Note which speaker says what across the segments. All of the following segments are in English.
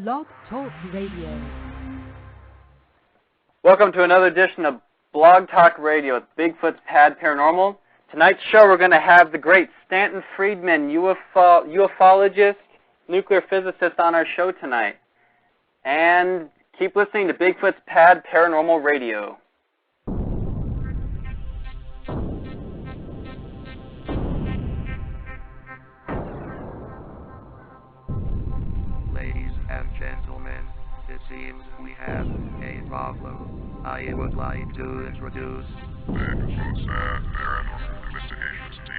Speaker 1: Blog Talk Radio.
Speaker 2: Welcome to another edition of Blog Talk Radio with Bigfoots Pad Paranormal. Tonight's show we're going to have the great Stanton Friedman, ufologist, nuclear physicist on our show tonight. And keep listening to Bigfoots Pad Paranormal Radio.
Speaker 3: Ladies and gentlemen, it seems we have a problem. I would like to introduce
Speaker 4: Bigfootspat Paranormal Investigations Team.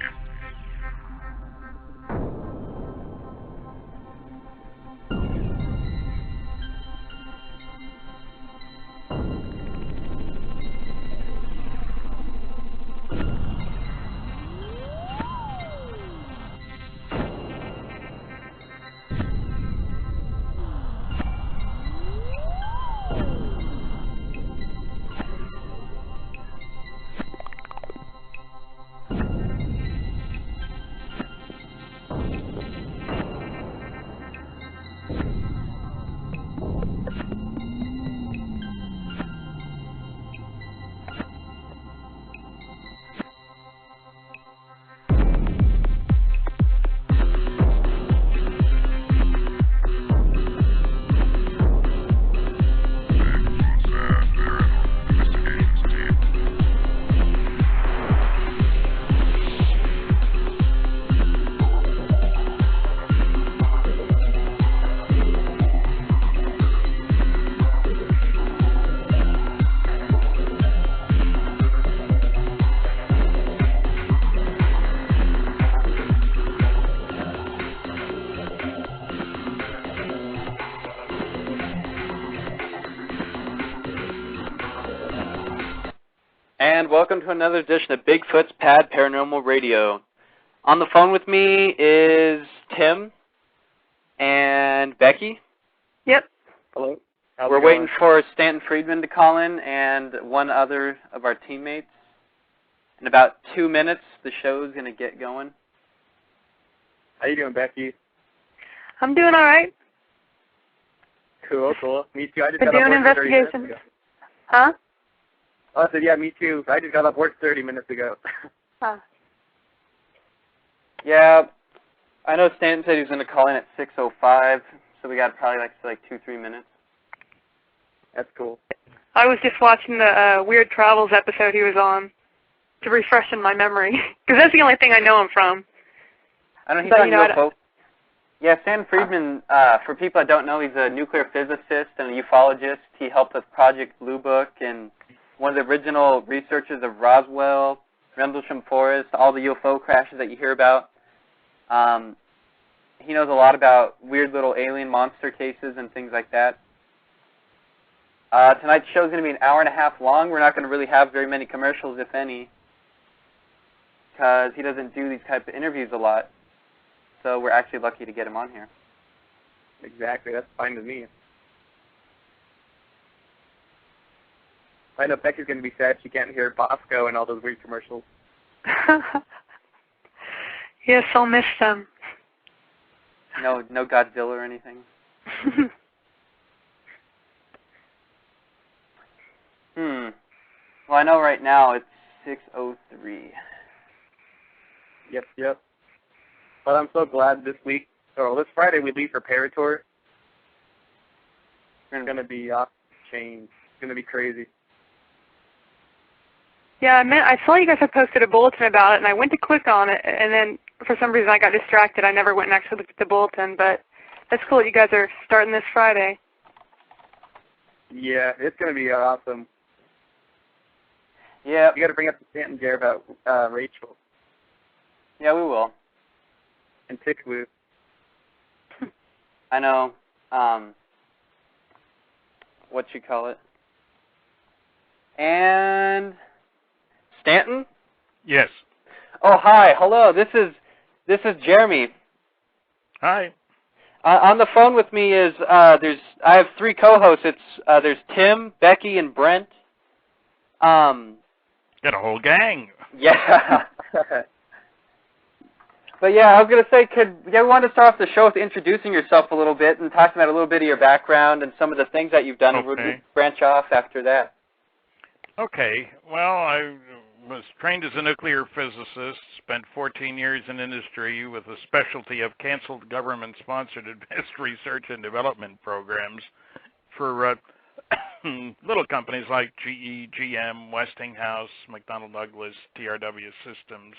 Speaker 2: And welcome to another edition of Bigfoots Pad Paranormal Radio. On the phone with me is Tim and Becky.
Speaker 5: Yep.
Speaker 6: Hello.
Speaker 2: We're waiting for Stanton Friedman to call in and one other of our teammates. In about 2 minutes, the show is going to get going.
Speaker 6: How you doing, Becky?
Speaker 5: I'm doing all right.
Speaker 6: Cool, cool. Me too. I just
Speaker 5: Been
Speaker 6: got
Speaker 5: doing
Speaker 6: up work 30 minutes
Speaker 5: investigations.
Speaker 6: ago.
Speaker 5: Huh?
Speaker 6: Oh, I said, yeah, me too. I just got up work 30 minutes ago.
Speaker 5: Huh.
Speaker 2: Yeah, I know Stanton said he was going to call in at 6:05, so we got probably like 2-3 minutes.
Speaker 6: That's cool.
Speaker 5: I was just watching the Weird Travels episode he was on to refresh in my memory, because that's the only thing I know him from.
Speaker 2: I know he's
Speaker 5: But,
Speaker 2: on
Speaker 5: you know,
Speaker 2: UFO. Yeah, Stanton Friedman, for people that don't know, he's a nuclear physicist and a ufologist. He helped with Project Blue Book and one of the original researchers of Roswell, Rendlesham Forest, all the UFO crashes that you hear about. He knows a lot about weird little alien monster cases and things like that. Tonight's show is going to be an hour and a half long. We're not going to really have very many commercials, if any, because he doesn't do these type of interviews a lot. So we're actually lucky to get him on here.
Speaker 6: Exactly. That's fine with me. I know Becky's going to be sad she can't hear Bosco and all those weird commercials.
Speaker 5: Yes, I'll miss them.
Speaker 2: No Godzilla or anything. Well, I know right now it's 6:03.
Speaker 6: Yep. But I'm so glad this Friday we leave for Parator. It's going to be off the chain. It's going to be crazy.
Speaker 5: Yeah, I saw you guys had posted a bulletin about it, and I went to click on it, and then for some reason I got distracted. I never went and actually looked at the bulletin, but that's cool that you guys are starting this Friday.
Speaker 6: Yeah, it's going to be awesome.
Speaker 2: Yeah.
Speaker 6: You got to bring up the Stanton there about Rachel.
Speaker 2: Yeah, we will.
Speaker 6: And Ticklu.
Speaker 2: I know. What you call it? And Stanton?
Speaker 4: Yes.
Speaker 2: Oh, hi. Hello. This is Jeremy.
Speaker 4: Hi.
Speaker 2: On the phone with me is I have 3 co-hosts. There's Tim, Becky, and Brent.
Speaker 4: Got a whole gang.
Speaker 2: Yeah. But yeah, I was going to say, we want to start off the show with introducing yourself a little bit and talking about a little bit of your background and some of the things that you've done, and we'll branch off after that.
Speaker 4: Okay. Well, I was trained as a nuclear physicist, spent 14 years in industry with a specialty of canceled government-sponsored advanced research and development programs for little companies like GE, GM, Westinghouse, McDonnell Douglas, TRW Systems.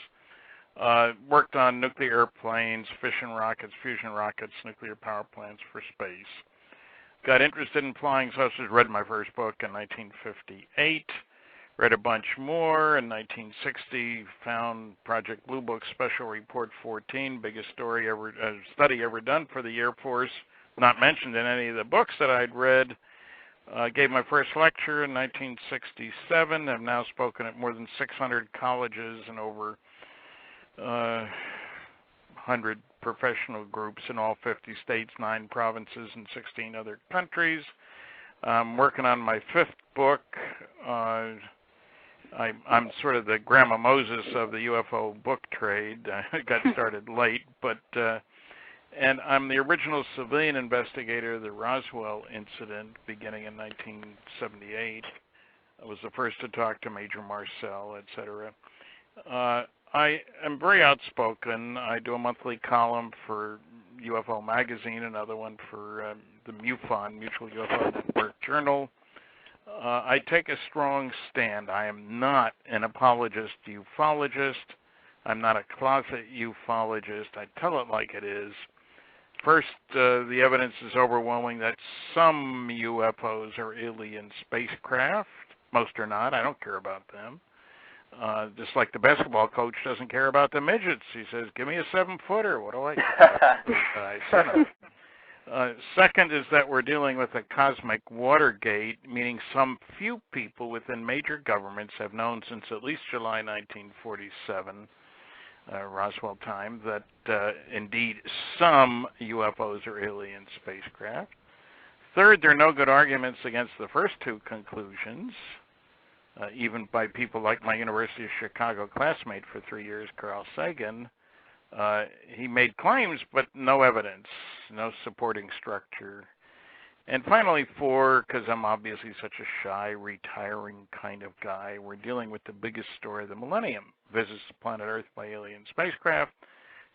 Speaker 4: Worked on nuclear airplanes, fission rockets, fusion rockets, nuclear power plants for space. Got interested in flying saucers, read my first book in 1958, read a bunch more. In 1960, found Project Blue Book Special Report 14, biggest study ever done for the Air Force, not mentioned in any of the books that I'd read. Gave my first lecture in 1967. I've now spoken at more than 600 colleges and over 100 professional groups in all 50 states, 9 provinces, and 16 other countries. I'm working on my 5th book. I'm sort of the Grandma Moses of the UFO book trade. I got started late, and I'm the original civilian investigator of the Roswell incident beginning in 1978. I was the first to talk to Major Marcel, etc. I am very outspoken. I do a monthly column for UFO Magazine, another one for the MUFON, Mutual UFO Network Journal. I take a strong stand. I am not an apologist ufologist. I'm not a closet ufologist. I tell it like it is. First, the evidence is overwhelming that some UFOs are alien spacecraft. Most are not. I don't care about them. Just like the basketball coach doesn't care about the midgets. He says, give me a 7-footer. What do I care about? Second is that we're dealing with a cosmic Watergate, meaning some few people within major governments have known since at least July 1947, Roswell time, that indeed some UFOs are alien spacecraft. Third, there are no good arguments against the first two conclusions. Even by people like my University of Chicago classmate for 3 years, Carl Sagan. He made claims, but no evidence, no supporting structure. And finally, 4, because I'm obviously such a shy, retiring kind of guy, we're dealing with the biggest story of the millennium. Visits to planet Earth by alien spacecraft,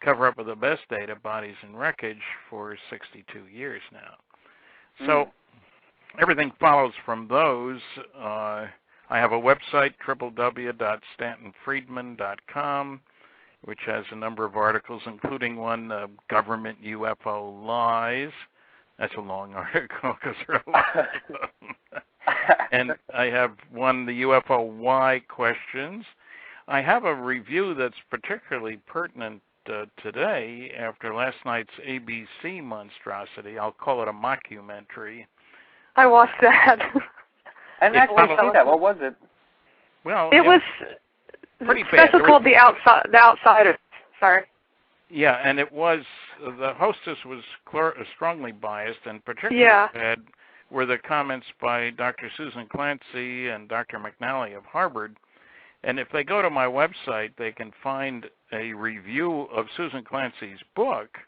Speaker 4: cover up of the best data, bodies and wreckage for 62 years now. So everything follows from those. I have a website, www.stantonfriedman.com, which has a number of articles, including one, Government UFO Lies. That's a long article because there are a lot of them. And I have one, the UFO Why questions. I have a review that's particularly pertinent today after last night's ABC monstrosity. I'll call it a mockumentary.
Speaker 5: I watched that.
Speaker 2: I didn't actually see that. What was it?
Speaker 4: Well,
Speaker 5: it was
Speaker 4: pretty bad.
Speaker 5: Special called The Outsider. Sorry.
Speaker 4: Yeah, and it was, the hostess was strongly biased, and particularly bad were the comments by Dr. Susan Clancy and Dr. McNally of Harvard. And if they go to my website, they can find a review of Susan Clancy's book,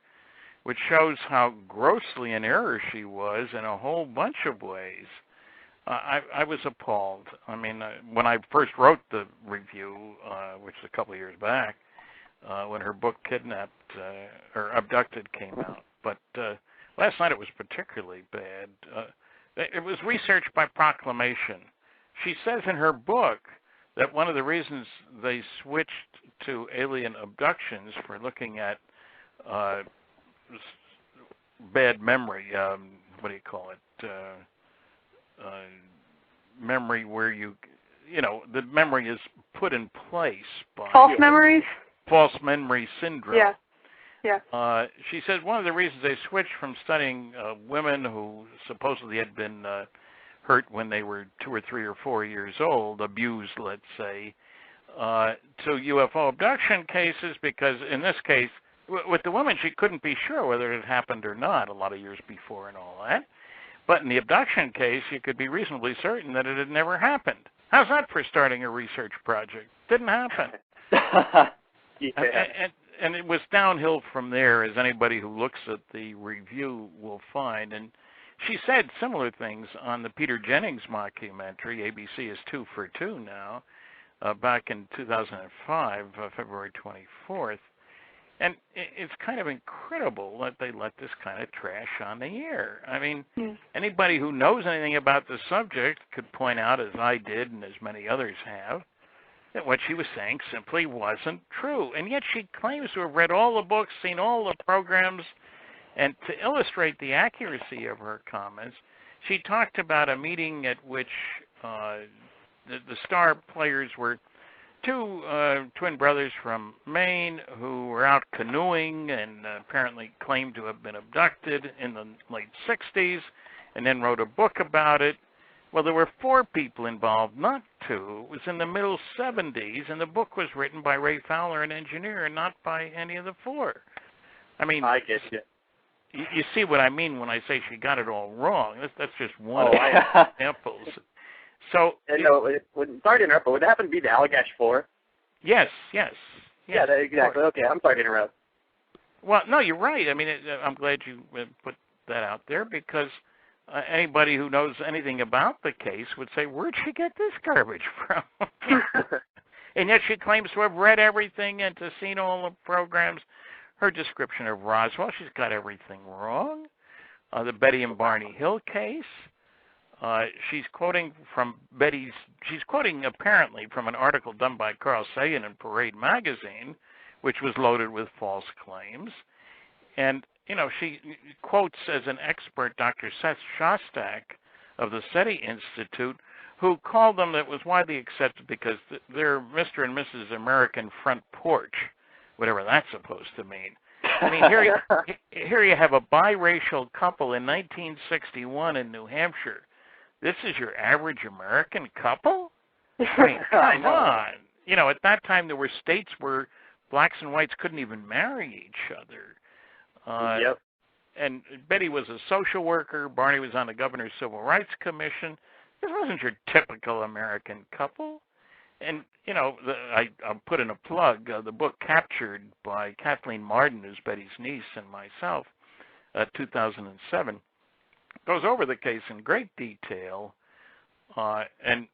Speaker 4: which shows how grossly in error she was in a whole bunch of ways. I was appalled. I mean, when I first wrote the review, which was a couple of years back, when her book or Abducted came out. But last night it was particularly bad. It was research by proclamation. She says in her book that one of the reasons they switched to alien abductions for looking at bad memory, what do you call it? Memory where the memory is put in place by
Speaker 5: false memories.
Speaker 4: False memory syndrome.
Speaker 5: Yeah.
Speaker 4: She said one of the reasons they switched from studying women who supposedly had been hurt when they were 2 or 3 or 4 years old, abused, let's say, to UFO abduction cases, because in this case, with the women, she couldn't be sure whether it had happened or not a lot of years before and all that. But in the abduction case, you could be reasonably certain that it had never happened. How's that for starting a research project? Didn't happen. and it was downhill from there, as anybody who looks at the review will find. And she said similar things on the Peter Jennings mockumentary. ABC is 2 for 2 now, back in 2005, February 24th. And it's kind of incredible that they let this kind of trash on the air. I mean, anybody who knows anything about the subject could point out, as I did and as many others have, that what she was saying simply wasn't true. And yet she claims to have read all the books, seen all the programs, and to illustrate the accuracy of her comments, she talked about a meeting at which the star players were two twin brothers from Maine who were out canoeing and apparently claimed to have been abducted in the late 60s and then wrote a book about it. Well, there were 4 people involved, not 2. It was in the middle 70s, and the book was written by Ray Fowler, an engineer, and not by any of the 4. I mean,
Speaker 6: I get you.
Speaker 4: You see what I mean when I say she got it all wrong. That's just one of the examples. So,
Speaker 6: sorry to interrupt, but would that happen to be the Allagash 4?
Speaker 4: Yes.
Speaker 6: Yeah, exactly. Okay, I'm sorry to interrupt.
Speaker 4: Well, no, you're right. I mean, I'm glad you put that out there, because anybody who knows anything about the case would say, where'd she get this garbage from? And yet she claims to have read everything and to seen all the programs. Her description of Roswell, she's got everything wrong. The Betty and Barney Hill case. She's quoting apparently from an article done by Carl Sagan in Parade magazine, which was loaded with false claims. And, she quotes as an expert Dr. Seth Shostak of the SETI Institute, who called them, that was widely accepted because they're Mr. and Mrs. American Front Porch, whatever that's supposed to mean. I mean, here you have a biracial couple in 1961 in New Hampshire. This is your average American couple? I mean, come on. At that time there were states where blacks and whites couldn't even marry each other.
Speaker 6: Yep.
Speaker 4: And Betty was a social worker. Barney was on the Governor's Civil Rights Commission. This wasn't your typical American couple. And, I'll put in a plug, the book Captured by Kathleen Marden, who's Betty's niece, and myself, 2007, goes over the case in great detail. And,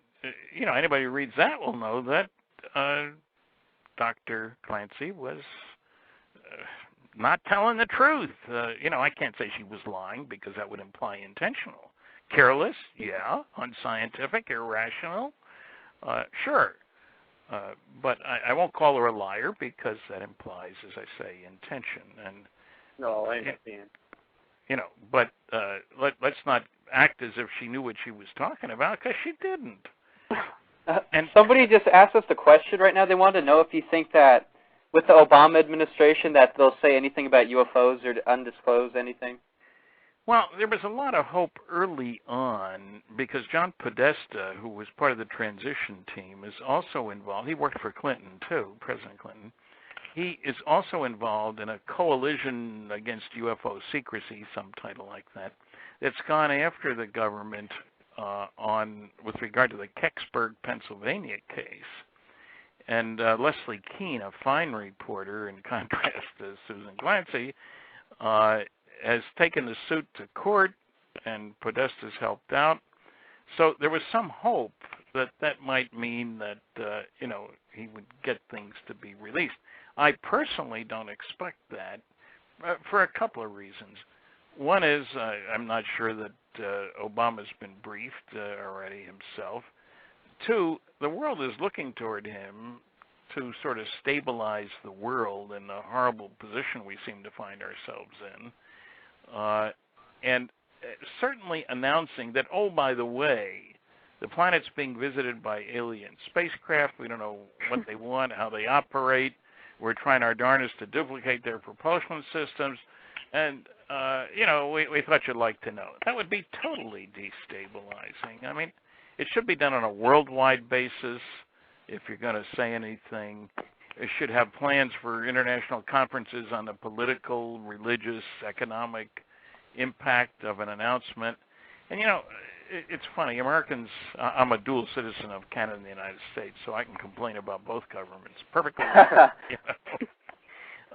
Speaker 4: anybody who reads that will know that Dr. Clancy was not telling the truth. I can't say she was lying because that would imply intentional. Careless, yeah. Unscientific, irrational, sure. But I won't call her a liar because that implies, as I say, intention. And
Speaker 6: no, I understand.
Speaker 4: But let's not act as if she knew what she was talking about, because she didn't.
Speaker 2: And somebody just asked us a question right now. They wanted to know if you think that with the Obama administration that they'll say anything about UFOs or undisclose anything.
Speaker 4: Well, there was a lot of hope early on because John Podesta, who was part of the transition team, is also involved. He worked for Clinton, too, President Clinton. He is also involved in a coalition against UFO secrecy, some title like that, that's gone after the government with regard to the Kecksburg, Pennsylvania case. And Leslie Keene, a fine reporter, in contrast to Susan Clancy, has taken the suit to court, and Podesta's helped out. So there was some hope that might mean that, he would get things to be released. I personally don't expect that for a couple of reasons. One is I'm not sure that Obama's been briefed already himself. 2, the world is looking toward him to sort of stabilize the world in the horrible position we seem to find ourselves in. And certainly announcing that, oh, by the way, the planet's being visited by alien spacecraft. We don't know what they want, how they operate. We're trying our darnest to duplicate their propulsion systems. And, we thought you'd like to know. That would be totally destabilizing. I mean, it should be done on a worldwide basis if you're going to say anything. It should have plans for international conferences on the political, religious, economic impact of an announcement. And, it's funny. Americans, I'm a dual citizen of Canada and the United States, so I can complain about both governments perfectly.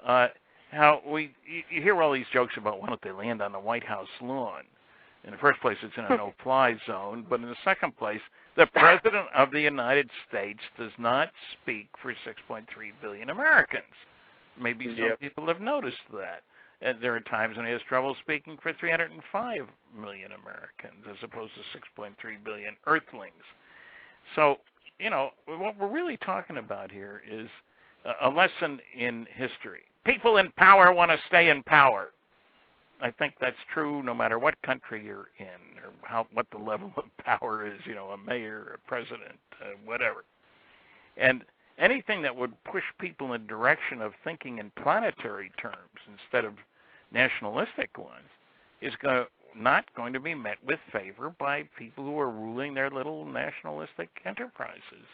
Speaker 4: how you hear all these jokes about why don't they land on the White House lawn. In the first place, it's in a no-fly zone, but in the second place, the President of the United States does not speak for 6.3 billion Americans. Maybe some people have noticed that. And there are times when he has trouble speaking for 305 million Americans as opposed to 6.3 billion Earthlings. So, you know, what we're really talking about here is a lesson in history. People in power want to stay in power. I think that's true no matter what country you're in or what the level of power is, you know, a mayor, a president, whatever. And anything that would push people in the direction of thinking in planetary terms instead of nationalistic ones is not going to be met with favor by people who are ruling their little nationalistic enterprises.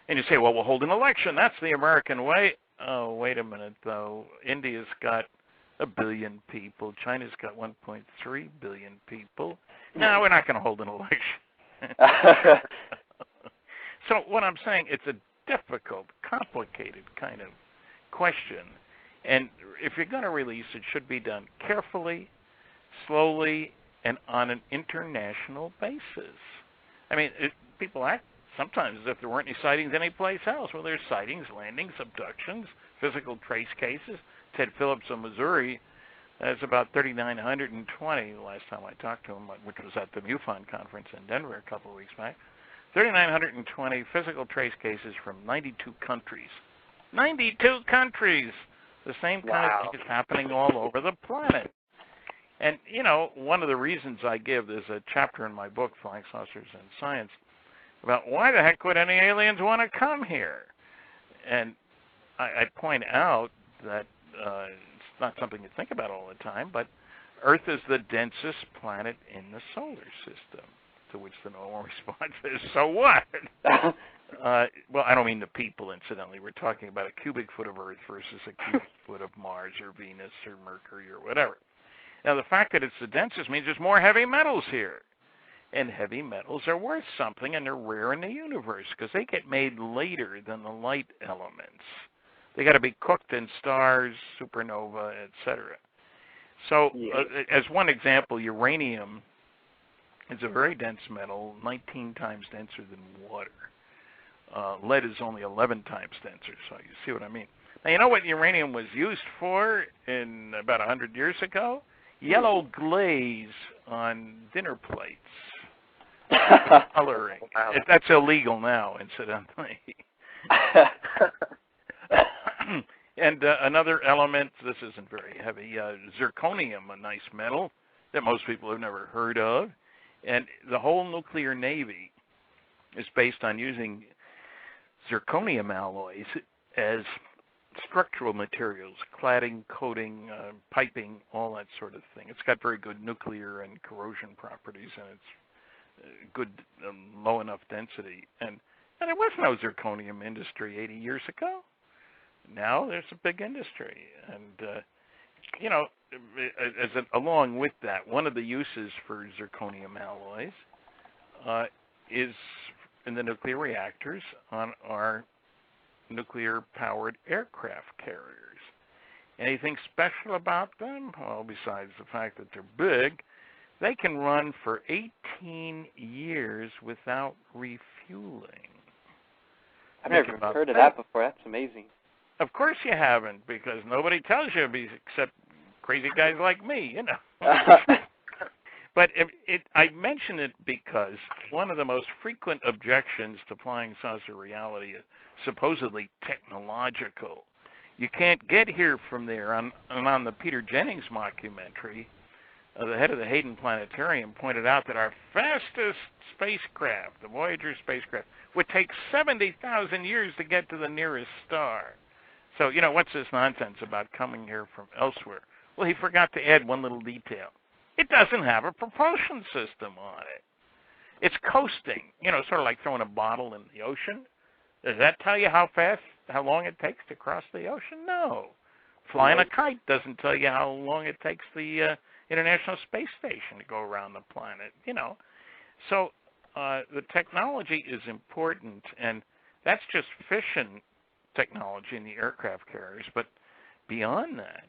Speaker 4: And you say, well, we'll hold an election. That's the American way. Oh, wait a minute, though. India's got 1 billion people. China's got 1.3 billion people. No, we're not going to hold an election. So what I'm saying, it's a difficult, complicated kind of question. And if you're going to release, it should be done carefully, slowly, and on an international basis. I mean, people act sometimes as if there weren't any sightings anyplace else. Well, there's sightings, landings, abductions, physical trace cases. Ted Phillips of Missouri, that's about 3,920 the last time I talked to him, which was at the MUFON conference in Denver a couple of weeks back. 3,920 physical trace cases from 92 countries. 92 countries! The same kind of thing is happening all over the planet. And, you know, one of the reasons I give, there's a chapter in my book, Flying Saucers and Science, about why the heck would any aliens want to come here? And I point out that it's not something you think about all the time, but Earth is the densest planet in the solar system, to which the normal response is, so what? Well, I don't mean the people, incidentally. We're talking about a cubic foot of Earth versus a cubic foot of Mars or Venus or Mercury or whatever. Now, the fact that it's the densest means there's more heavy metals here. And heavy metals are worth something, and they're rare in the universe because they get made later than the light elements. They got to be cooked in stars, supernova, etc. So, as one example, uranium is a very dense metal, 19 times denser than water. Lead is only 11 times denser, so you see what I mean. Now, you know what uranium was used for in about 100 years ago? Yellow glaze on dinner plates. Coloring.
Speaker 6: Wow.
Speaker 4: That's illegal now, incidentally. And another element, this isn't very heavy, zirconium, a nice metal that most people have never heard of. And the whole nuclear navy is based on using zirconium alloys as structural materials, cladding, coating, piping, all that sort of thing. It's got very good nuclear and corrosion properties, and it's good, low enough density. And there was no zirconium industry 80 years ago. Now there's a big industry. And, you know, along with that, one of the uses for zirconium alloys is in the nuclear reactors on our nuclear-powered aircraft carriers. Anything special about them? Well, besides the fact that they're big, they can run for 18 years without refueling.
Speaker 2: I've never heard of that before. That's amazing.
Speaker 4: Of course you haven't, because nobody tells you except crazy guys like me, you know. But I mention it because one of the most frequent objections to flying saucer reality is supposedly technological. You can't get here from there. On the Peter Jennings mockumentary, the head of the Hayden Planetarium pointed out that our fastest spacecraft, the Voyager spacecraft, would take 70,000 years to get to the nearest star. So, you know, what's this nonsense about coming here from elsewhere? Well, he forgot to add one little detail. It doesn't have a propulsion system on it. It's coasting, you know, sort of like throwing a bottle in the ocean. Does that tell you how long it takes to cross the ocean? No. Flying a kite doesn't tell you how long it takes the International Space Station to go around the planet, you know. So the technology is important, and that's just fission technology in the aircraft carriers. But beyond that,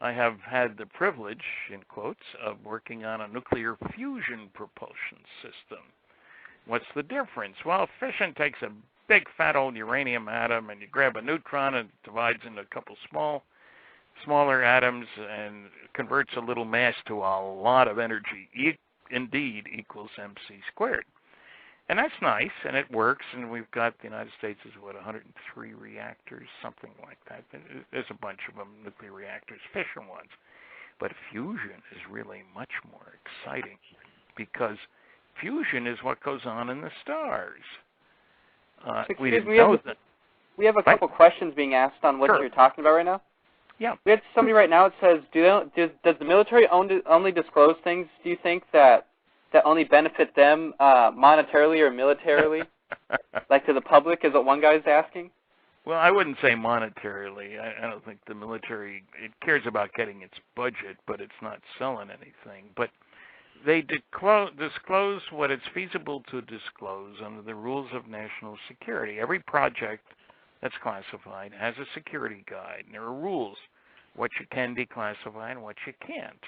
Speaker 4: I have had the privilege, in quotes, of working on a nuclear fusion propulsion system. What's the difference? Well, fission takes a big fat old uranium atom and you grab a neutron and it divides into a couple smaller atoms and converts a little mass to a lot of energy. Indeed equals MC squared. And that's nice, and it works, and we've got the United States is, 103 reactors, something like that. There's a bunch of them, nuclear reactors, fission ones. But fusion is really much more exciting because fusion is what goes on in the stars. We
Speaker 2: have a couple questions being asked on what you're talking about right now.
Speaker 4: Yeah.
Speaker 2: We have somebody right now that says, does the military only disclose things, do you think, that only benefit them monetarily or militarily, like to the public, is what one guy's asking?
Speaker 4: Well, I wouldn't say monetarily. I don't think the military, it cares about getting its budget, but it's not selling anything. But they disclose what it's feasible to disclose under the rules of national security. Every project that's classified has a security guide, and there are rules, what you can declassify and what you can't.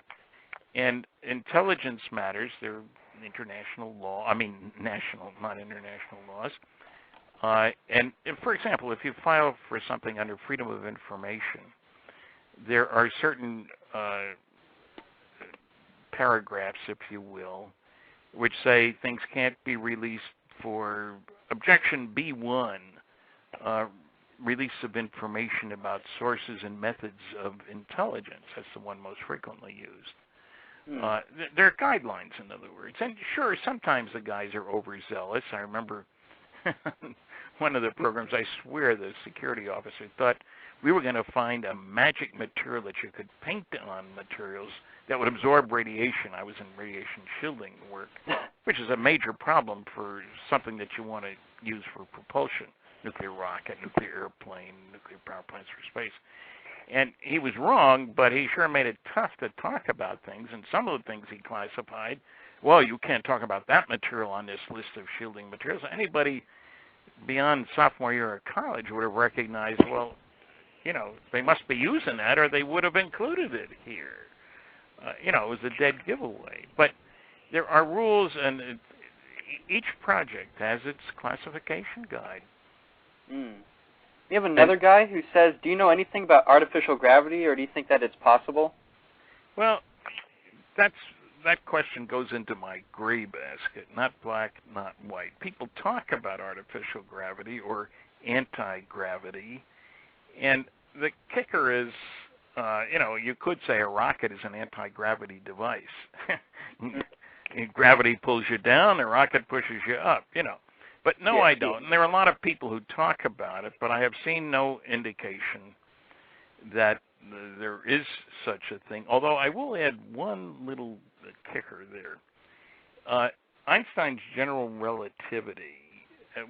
Speaker 4: And intelligence matters, they're international law, national, not international laws. And for example, if you file for something under Freedom of Information, there are certain paragraphs, if you will, which say things can't be released for Objection B1, release of information about sources and methods of intelligence. That's the one most frequently used. There are guidelines, in other words. And sure, sometimes the guys are overzealous. I remember one of the programs, I swear the security officer thought we were going to find a magic material that you could paint on materials that would absorb radiation. I was in radiation shielding work, which is a major problem for something that you want to use for propulsion, nuclear rocket, nuclear airplane, nuclear power plants for space. And he was wrong, but he sure made it tough to talk about things. And some of the things he classified, well, you can't talk about that material on this list of shielding materials. Anybody beyond sophomore year of college would have recognized, well, they must be using that or they would have included it here. It was a dead giveaway. But there are rules, and each project has its classification guide.
Speaker 2: We have another guy who says, do you know anything about artificial gravity, or do you think that it's possible?
Speaker 4: Well, that question goes into my gray basket, not black, not white. People talk about artificial gravity or anti-gravity, and the kicker is, you could say a rocket is an anti-gravity device. Gravity pulls you down, the rocket pushes you up, But no, I don't. And there are a lot of people who talk about it, but I have seen no indication that there is such a thing. Although I will add one little kicker there. Einstein's general relativity,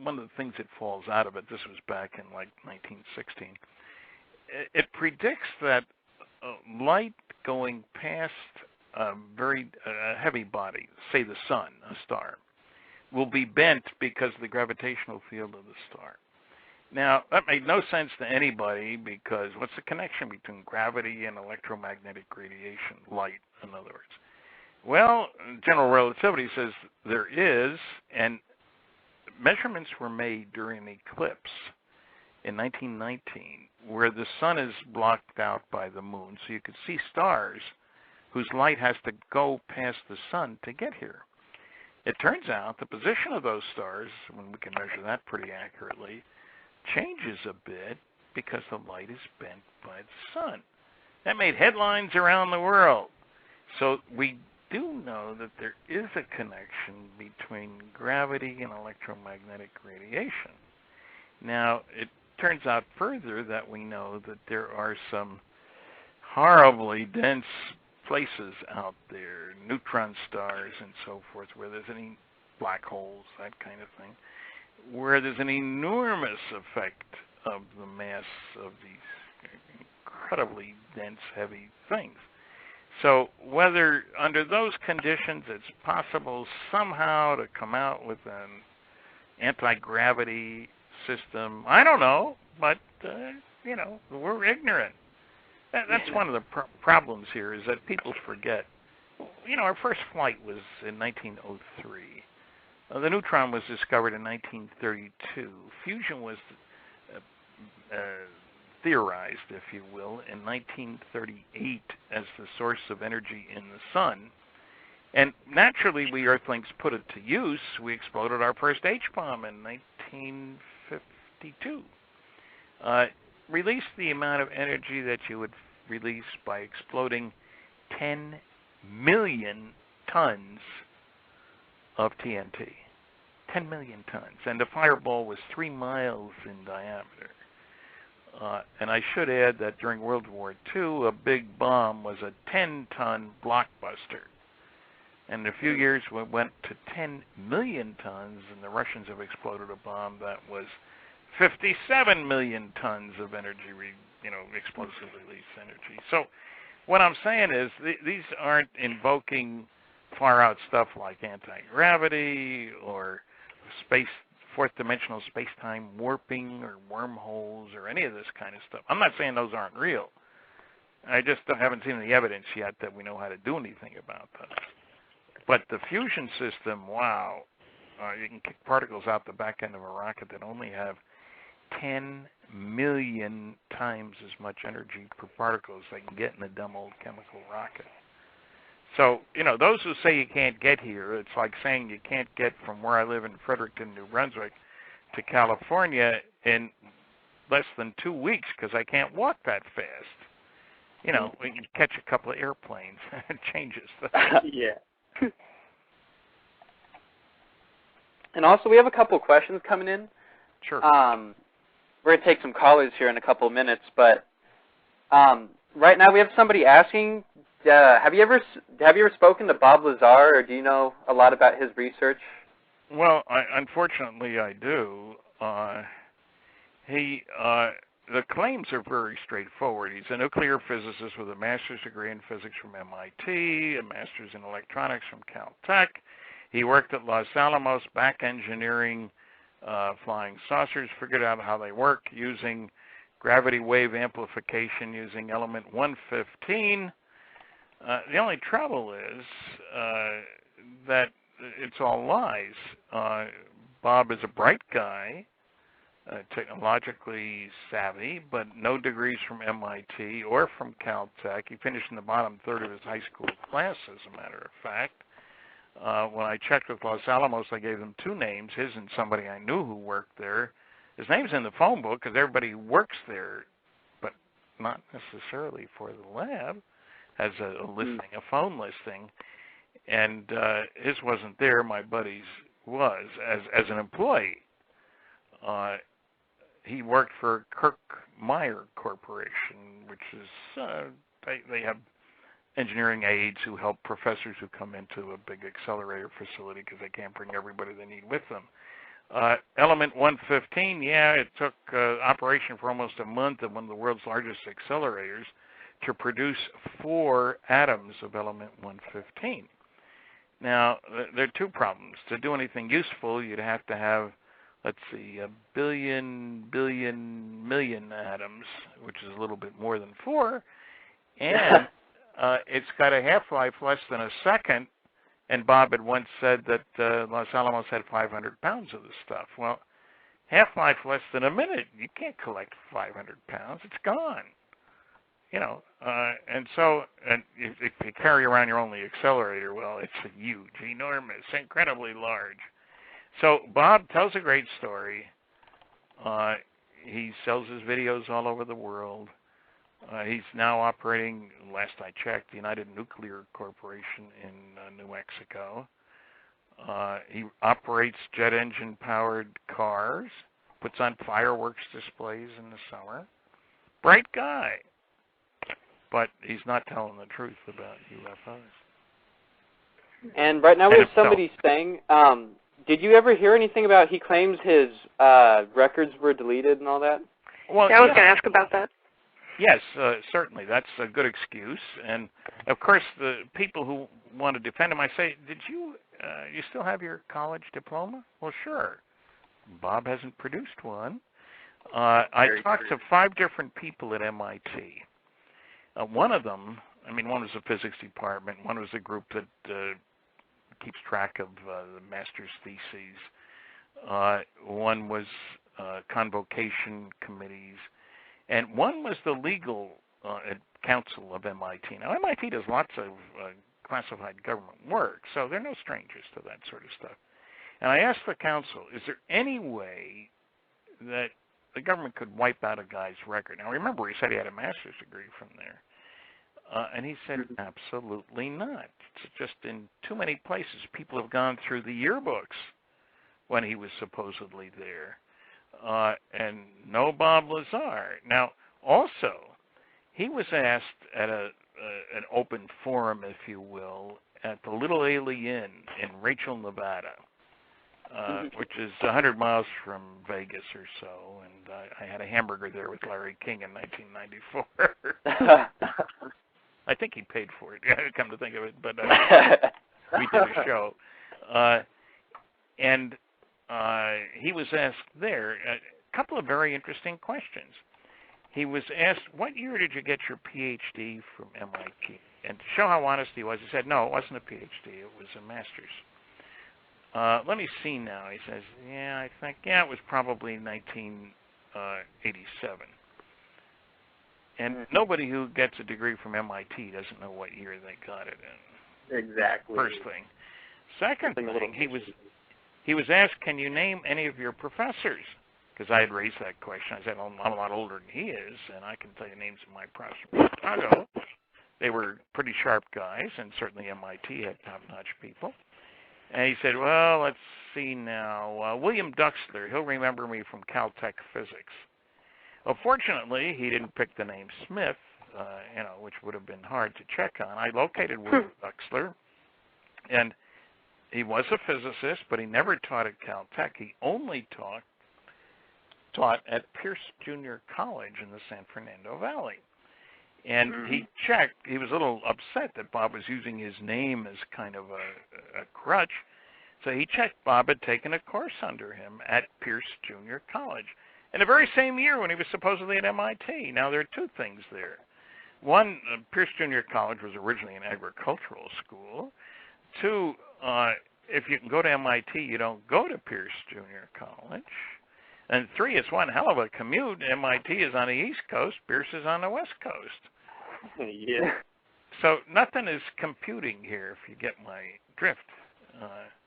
Speaker 4: one of the things that falls out of it, this was back in 1916, it predicts that light going past a very heavy body, say the sun, a star, will be bent because of the gravitational field of the star. Now, that made no sense to anybody because what's the connection between gravity and electromagnetic radiation, light, in other words? Well, general relativity says there is, and measurements were made during an eclipse in 1919 where the sun is blocked out by the moon, so you could see stars whose light has to go past the sun to get here. It turns out the position of those stars, when we can measure that pretty accurately, changes a bit because the light is bent by the sun. That made headlines around the world. So we do know that there is a connection between gravity and electromagnetic radiation. Now, it turns out further that we know that there are some horribly dense places out there, neutron stars and so forth, where there's any black holes, that kind of thing, where there's an enormous effect of the mass of these incredibly dense, heavy things. So whether under those conditions it's possible somehow to come out with an anti-gravity system, I don't know, but, we're ignorant. That's one of the problems here is that people forget. Our first flight was in 1903. The neutron was discovered in 1932. Fusion was theorized, if you will, in 1938 as the source of energy in the sun. And naturally, we Earthlings put it to use. We exploded our first H-bomb in 1952. Released the amount of energy that you would release by exploding 10 million tons of TNT. 10 million tons. And the fireball was 3 miles in diameter. And I should add that during World War II, a big bomb was a 10-ton blockbuster. And in a few years, we went to 10 million tons, and the Russians have exploded a bomb that was 57 million tons of energy, explosive release energy. So what I'm saying is these aren't invoking far-out stuff like anti-gravity or fourth-dimensional space-time warping or wormholes or any of this kind of stuff. I'm not saying those aren't real. I just haven't seen any evidence yet that we know how to do anything about them. But the fusion system, wow, you can kick particles out the back end of a rocket that only have 10 million times as much energy per particle as they can get in a dumb old chemical rocket. So, those who say you can't get here, it's like saying you can't get from where I live in Fredericton, New Brunswick, to California in less than 2 weeks because I can't walk that fast. We can catch a couple of airplanes. It changes things.
Speaker 6: Yeah.
Speaker 2: And also, we have a couple of questions coming in.
Speaker 4: Sure.
Speaker 2: We're going to take some callers here in a couple of minutes, but right now we have somebody asking, have you ever spoken to Bob Lazar, or do you know a lot about his research?
Speaker 4: Well, unfortunately, I do. The claims are very straightforward. He's a nuclear physicist with a master's degree in physics from MIT, a master's in electronics from Caltech. He worked at Los Alamos back engineering flying saucers, figured out how they work using gravity wave amplification using element 115. The only trouble is that it's all lies. Bob is a bright guy, technologically savvy, but no degrees from MIT or from Caltech. He finished in the bottom third of his high school class, as a matter of fact. When I checked with Los Alamos, I gave them 2 names, his and somebody I knew who worked there. His name's in the phone book because everybody works there, but not necessarily for the lab, has a listing, a phone listing. And his wasn't there, my buddy's was, as an employee. He worked for Kirk Meyer Corporation, which is, they have engineering aides who help professors who come into a big accelerator facility because they can't bring everybody they need with them. Element 115, it took operation for almost a month at one of the world's largest accelerators to produce 4 atoms of element 115. Now, there are 2 problems. To do anything useful, you'd have to have, let's see, 1 billion atoms, which is a little bit more than 4, and it's got a half-life less than a second, and Bob had once said that Los Alamos had 500 pounds of this stuff. Well, half-life less than a minute, you can't collect 500 pounds. It's gone. And so if you carry around your only accelerator, well, it's huge, enormous, incredibly large. So Bob tells a great story. He sells his videos all over the world. He's now operating, last I checked, the United Nuclear Corporation in New Mexico. He operates jet engine-powered cars, puts on fireworks displays in the summer. Bright guy. But he's not telling the truth about UFOs.
Speaker 2: And right now we have somebody saying, did you ever hear anything about, he claims his records were deleted and all that?
Speaker 5: Well, I was going to ask about that.
Speaker 4: Yes, certainly. That's a good excuse. And, of course, the people who want to defend him, I say, did you still have your college diploma? Well, sure. Bob hasn't produced one. I talked to 5 different people at MIT. One of them, one was the physics department, one was a group that keeps track of the master's theses. One was convocation committees, and one was the legal council of MIT. Now, MIT does lots of classified government work, so they're no strangers to that sort of stuff. And I asked the council, is there any way that the government could wipe out a guy's record? Now, remember, he said he had a master's degree from there. And he said, absolutely not. It's just in too many places. People have gone through the yearbooks when he was supposedly there. And no Bob Lazar. Now, also, he was asked at an open forum, if you will, at the Little Ailey Inn in Rachel, Nevada, which is 100 miles from Vegas or so. And I had a hamburger there with Larry King in 1994. I think he paid for it, come to think of it, but we did a show. And he was asked there a couple of very interesting questions. He was asked, what year did you get your PhD from MIT? And to show how honest he was, he said, no, it wasn't a PhD, it was a master's. Let me see now. He says, I think it was probably 1987. And nobody who gets a degree from MIT doesn't know what year they got it in.
Speaker 6: Exactly.
Speaker 4: First thing. Second thing, he was asked, can you name any of your professors? Because I had raised that question. I said, I'm a lot older than he is, and I can tell you names of my professors in Chicago. They were pretty sharp guys, and certainly MIT had top-notch people. And he said, well, let's see now. William Duxler, he'll remember me from Caltech Physics. Well, fortunately, he didn't pick the name Smith, which would have been hard to check on. I located William Duxler, and he was a physicist, but he never taught at Caltech. He only taught at Pierce Junior College in the San Fernando Valley. And he checked. He was a little upset that Bob was using his name as kind of a crutch. So he checked Bob had taken a course under him at Pierce Junior College. In the very same year when he was supposedly at MIT. Now, there are two things there. One, Pierce Junior College was originally an agricultural school. Two, if you can go to MIT, you don't go to Pierce Junior College. And three, it's one hell of a commute. MIT is on the East Coast. Pierce is on the West Coast.
Speaker 6: Yeah.
Speaker 4: So nothing is computing here, if you get my drift.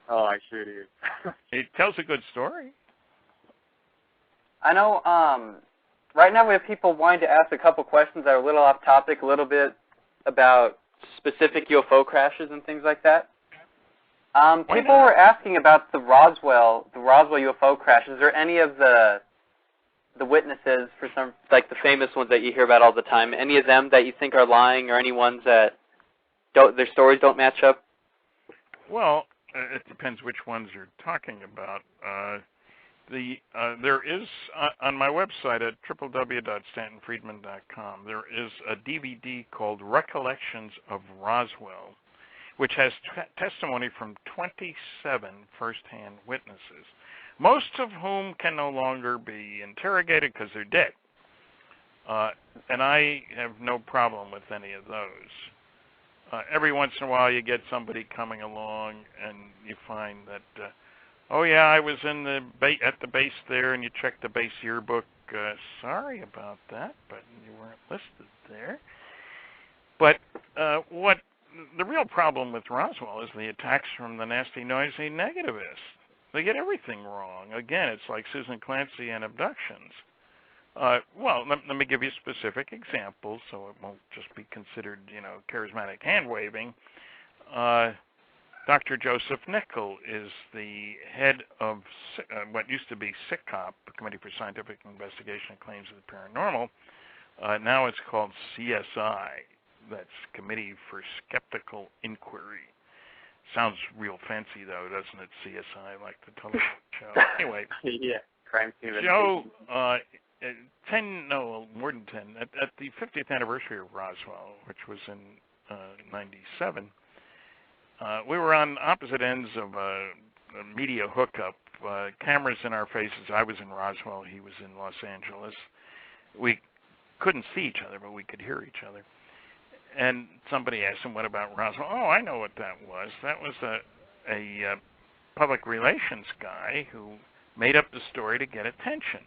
Speaker 6: I sure do.
Speaker 4: It tells a good story.
Speaker 2: I know right now we have people wanting to ask a couple questions that are a little off topic, a little bit about specific UFO crashes and things like that. People were asking about the Roswell UFO crash. Is there any of the witnesses for some, like the famous ones that you hear about all the time, any of them that you think are lying, or any ones that their stories don't match up?
Speaker 4: Well, it depends which ones you're talking about. There is, on my website at www.stantonfriedman.com, there is a DVD called Recollections of Roswell, which has testimony from 27 first-hand witnesses, most of whom can no longer be interrogated because they're dead. And I have no problem with any of those. Every once in a while you get somebody coming along and you find that, I was in at the base there, and you check the base yearbook. Sorry about that, but you weren't listed there. But the real problem with Roswell is the attacks from the nasty, noisy negativists. They get everything wrong. Again, it's like Susan Clancy and abductions. Let me give you specific examples so it won't just be considered, charismatic hand-waving. Dr. Joseph Nickel is the head of what used to be SICOP, Committee for Scientific Investigation of Claims of the Paranormal. Now it's called CSI. That's Committee for Skeptical Inquiry. Sounds real fancy, though, doesn't it? CSI, like the television show. Anyway.
Speaker 6: Yeah, crime scene.
Speaker 4: Joe, more than 10, at the 50th anniversary of Roswell, which was in 97, we were on opposite ends of a media hookup, cameras in our faces. I was in Roswell, he was in Los Angeles. We couldn't see each other, but we could hear each other. And somebody asked him, what about Roswell? Oh, I know what that was. That was a public relations guy who made up the story to get attention.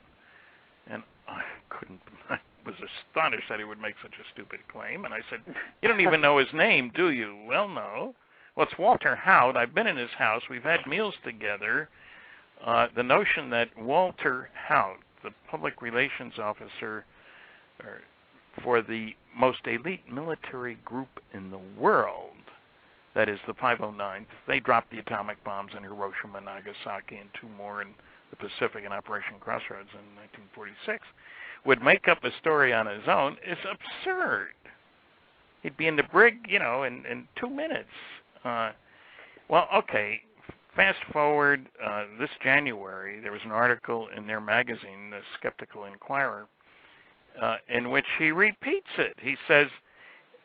Speaker 4: And I was astonished that he would make such a stupid claim. And I said, you don't even know his name, do you? Well, no. Well, it's Walter Haut. I've been in his house. We've had meals together. The notion that Walter Haut, the public relations officer for the most elite military group in the world, that is the 509th, they dropped the atomic bombs in Hiroshima and Nagasaki and two more in the Pacific in Operation Crossroads in 1946, would make up a story on his own is absurd. He'd be in the brig, in 2 minutes. Well, okay, fast forward this January, there was an article in their magazine, The Skeptical Inquirer, in which he repeats it. He says,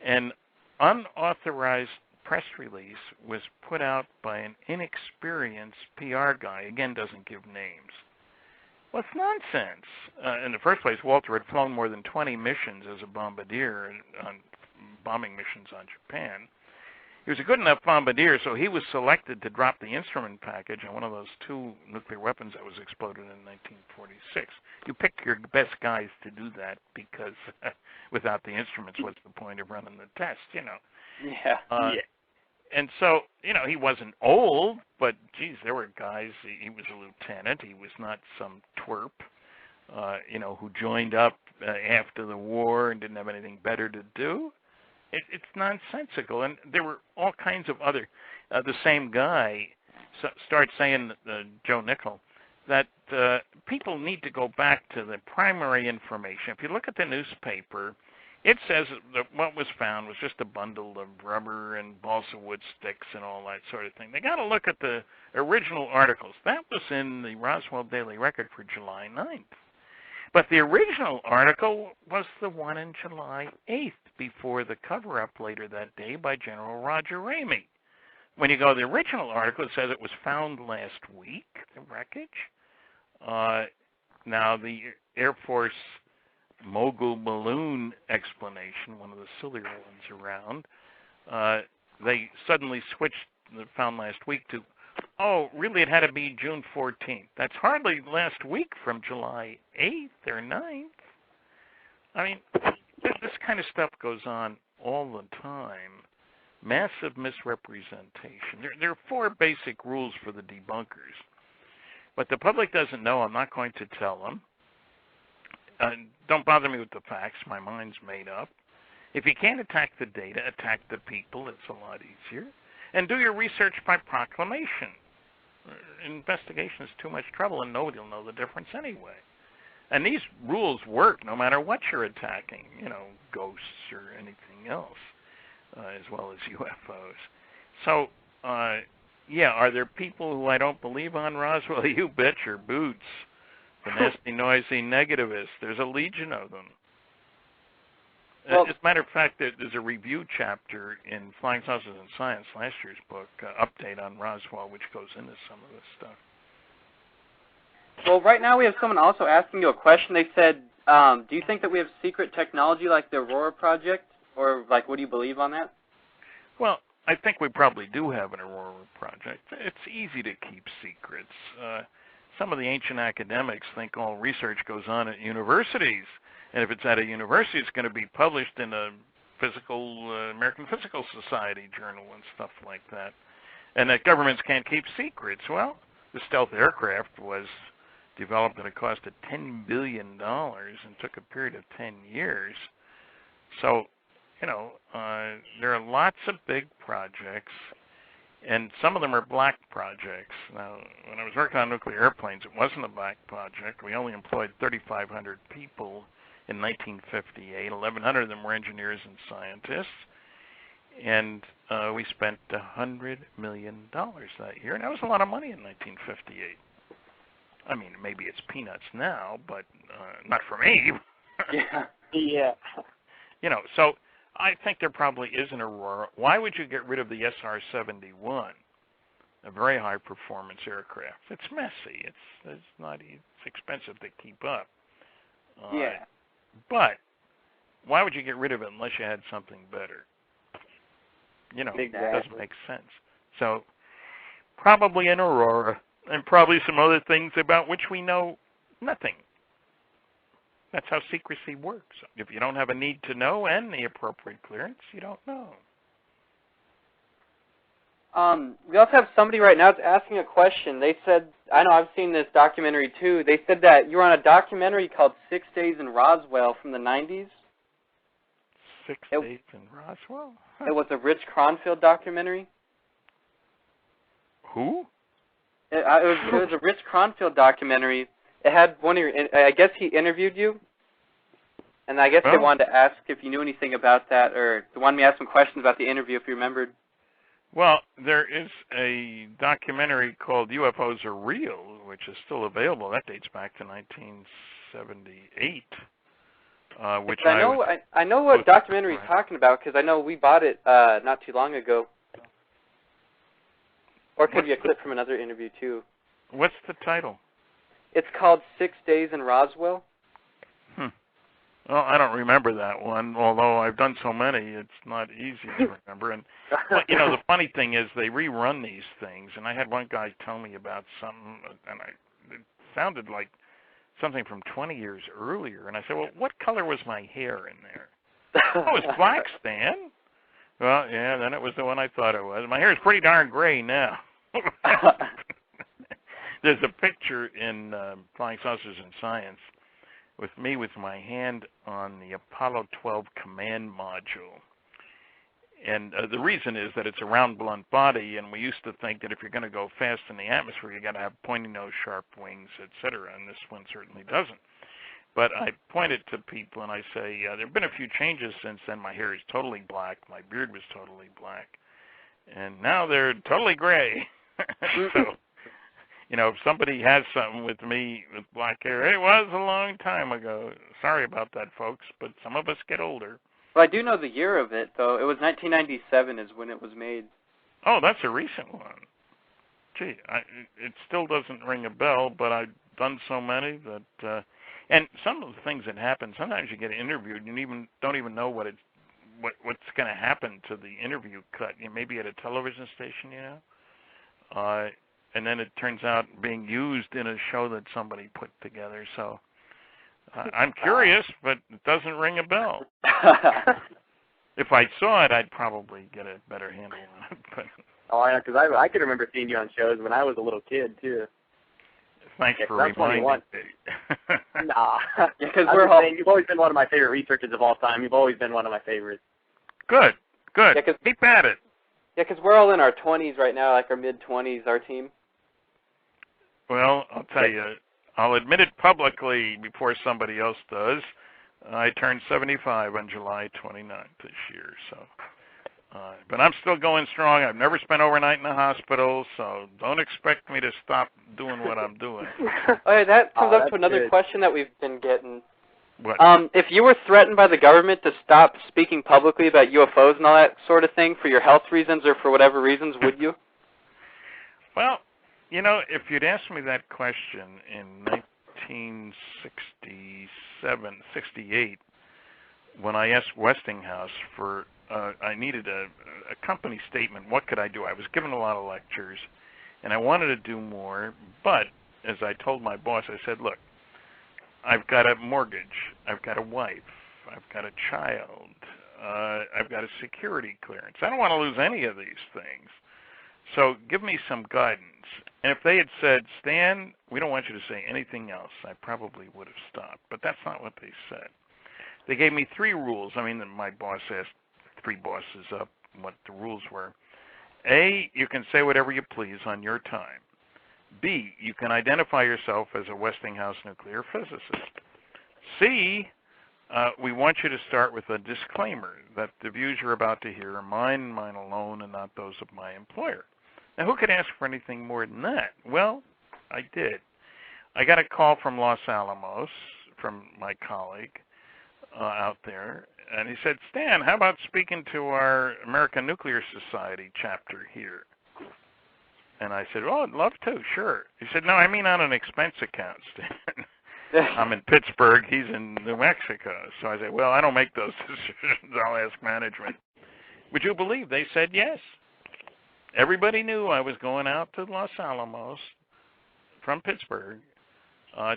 Speaker 4: an unauthorized press release was put out by an inexperienced PR guy, again doesn't give names. Well, it's nonsense. In the first place, Walter had flown more than 20 missions as a bombardier on bombing missions on Japan. He was a good enough bombardier, so he was selected to drop the instrument package on one of those two nuclear weapons that was exploded in 1946. You pick your best guys to do that because without the instruments, what's the point of running the test,
Speaker 2: Yeah.
Speaker 4: And so, he wasn't old, but, geez, there were guys, he was a lieutenant, he was not some twerp, who joined up after the war and didn't have anything better to do. It's nonsensical, and there were all kinds of other, the same guy starts saying, Joe Nickel, that people need to go back to the primary information. If you look at the newspaper, it says that what was found was just a bundle of rubber and balsa wood sticks and all that sort of thing. They got to look at the original articles. That was in the Roswell Daily Record for July 9th. But the original article was the one in July 8th, before the cover-up later that day by General Roger Ramey. When you go to the original article, it says it was found last week, the wreckage. Now, the Air Force mogul balloon explanation, one of the sillier ones around, they suddenly switched the found last week to, oh, really, it had to be June 14th. That's hardly last week from July 8th or 9th. I mean, this kind of stuff goes on all the time. Massive misrepresentation. There are 4 basic rules for the debunkers. But the public doesn't know. I'm not going to tell them. Don't bother me with the facts. My mind's made up. If you can't attack the data, attack the people. It's a lot easier. And do your research by proclamation. Investigation is too much trouble, and nobody will know the difference anyway. And these rules work no matter what you're attacking, ghosts or anything else, as well as UFOs. So, are there people who I don't believe on Roswell? You bet your boots. The nasty, noisy negativists. There's a legion of them. Well, as a matter of fact, there's a review chapter in Flying Saucers and Science, last year's book, Update on Roswell, which goes into some of this stuff.
Speaker 2: Well, right now we have someone also asking you a question. They said, do you think that we have secret technology like the Aurora Project? Or, what do you believe on that?
Speaker 4: Well, I think we probably do have an Aurora Project. It's easy to keep secrets. Some of the ancient academics think all research goes on at universities. And if it's at a university, it's going to be published in a American Physical Society journal and stuff like that. And that governments can't keep secrets. Well, the stealth aircraft was developed at a cost of $10 billion and took a period of 10 years. So, there are lots of big projects, and some of them are black projects. Now, when I was working on nuclear airplanes, it wasn't a black project. We only employed 3,500 people in 1958. 1,100 of them were engineers and scientists. And we spent $100 million that year, and that was a lot of money in 1958. I mean, maybe it's peanuts now, but not for me.
Speaker 6: Yeah.
Speaker 4: So I think there probably is an Aurora. Why would you get rid of the SR-71, a very high-performance aircraft? It's messy. It's expensive to keep up.
Speaker 2: Yeah.
Speaker 4: But why would you get rid of it unless you had something better? You know,
Speaker 6: Exactly.
Speaker 4: it doesn't make sense. So probably an aurora, and probably some other things about which we know nothing. That's how secrecy works. If you don't have a need to know and the appropriate clearance, you don't know.
Speaker 2: We also have somebody right now that's asking a question. They said, I know I've seen this documentary too. They said that you were on a documentary called 6 Days in Roswell from the 90s.
Speaker 4: 6 Days in Roswell? Huh.
Speaker 2: It was a Rich Cronfield documentary.
Speaker 4: Who?
Speaker 2: It was a Rich Cronfield documentary. It had one of your, I guess he interviewed you, and I guess they wanted to ask if you knew anything about that, or they wanted me to ask some questions about the interview if you remembered.
Speaker 4: Well, there is a documentary called UFOs Are Real, which is still available. That dates back to 1978. Which
Speaker 2: I know what documentary he's talking about, because I know we bought it not too long ago. Or it could be a clip from another interview, too.
Speaker 4: What's the title?
Speaker 2: It's called 6 Days in Roswell.
Speaker 4: Well, I don't remember that one, although I've done so many, it's not easy to remember. And you know, the funny thing is they rerun these things, and I had one guy tell me about something, and it sounded like something from 20 years earlier. And I said, well, what color was my hair in there? Oh, it was black, Stan. Well, yeah, then it was the one I thought it was. My hair is pretty darn gray now. There's a picture in Flying Saucers and Science with me with my hand on the Apollo 12 command module. And the reason is that it's a round, blunt body, and we used to think that if you're going to go fast in the atmosphere, you got to have pointy nose, sharp wings, etc., and this one certainly doesn't. But I point it to people, and I say, there have been a few changes since then. My hair is totally black. My beard was totally black. And now they're totally gray. So, you know, if somebody has something with me with black hair, it was a long time ago. Sorry about that, folks, but some of us get older.
Speaker 2: Well, I do know the year of it, though. It was 1997 is when it was made.
Speaker 4: Oh, that's a recent one. Gee, it still doesn't ring a bell, but I've done so many that... and some of the things that happen, sometimes you get interviewed and you don't even know what's going to happen to the interview cut. You may be at a television station, you know, and then it turns out being used in a show that somebody put together. So I'm curious, but it doesn't ring a bell. If I saw it, I'd probably get a better handle on it. But
Speaker 6: oh, yeah, because I could remember seeing you on shows when I was a little kid, too.
Speaker 4: Thanks for reminding me.
Speaker 6: Nah.
Speaker 2: Because
Speaker 6: you've always been one of my favorite researchers of all time. You've always been one of my favorites.
Speaker 4: Good.
Speaker 2: Yeah,
Speaker 4: keep at it.
Speaker 2: Yeah, because we're all in our 20s right now, like our mid-20s, our team.
Speaker 4: Well, I'll tell you, I'll admit it publicly before somebody else does. I turned 75 on July 29th this year, so. But I'm still going strong. I've never spent overnight in the hospital, so don't expect me to stop doing what I'm doing.
Speaker 2: Okay, that comes up to another question that we've been getting.
Speaker 4: What?
Speaker 2: If you were threatened by the government to stop speaking publicly about UFOs and all that sort of thing for your health reasons or for whatever reasons, would you?
Speaker 4: Well, you know, if you'd asked me that question in 1967, 68, when I asked Westinghouse for, I needed a company statement, what could I do? I was given a lot of lectures, and I wanted to do more, but as I told my boss, I said, look, I've got a mortgage, I've got a wife, I've got a child, I've got a security clearance. I don't want to lose any of these things. So give me some guidance. And if they had said, Stan, we don't want you to say anything else, I probably would have stopped. But that's not what they said. They gave me 3 rules. I mean, my boss asked 3 bosses up what the rules were. A, you can say whatever you please on your time. B, you can identify yourself as a Westinghouse nuclear physicist. C, we want you to start with a disclaimer that the views you're about to hear are mine and mine alone and not those of my employer. Now, who could ask for anything more than that? Well, I did. I got a call from Los Alamos, from my colleague out there, and he said, Stan, how about speaking to our American Nuclear Society chapter here? And I said, oh, I'd love to, sure. He said, no, I mean on an expense account, Stan. I'm in Pittsburgh, he's in New Mexico. So I said, well, I don't make those decisions, I'll ask management. Would you believe they said yes? Everybody knew I was going out to Los Alamos from Pittsburgh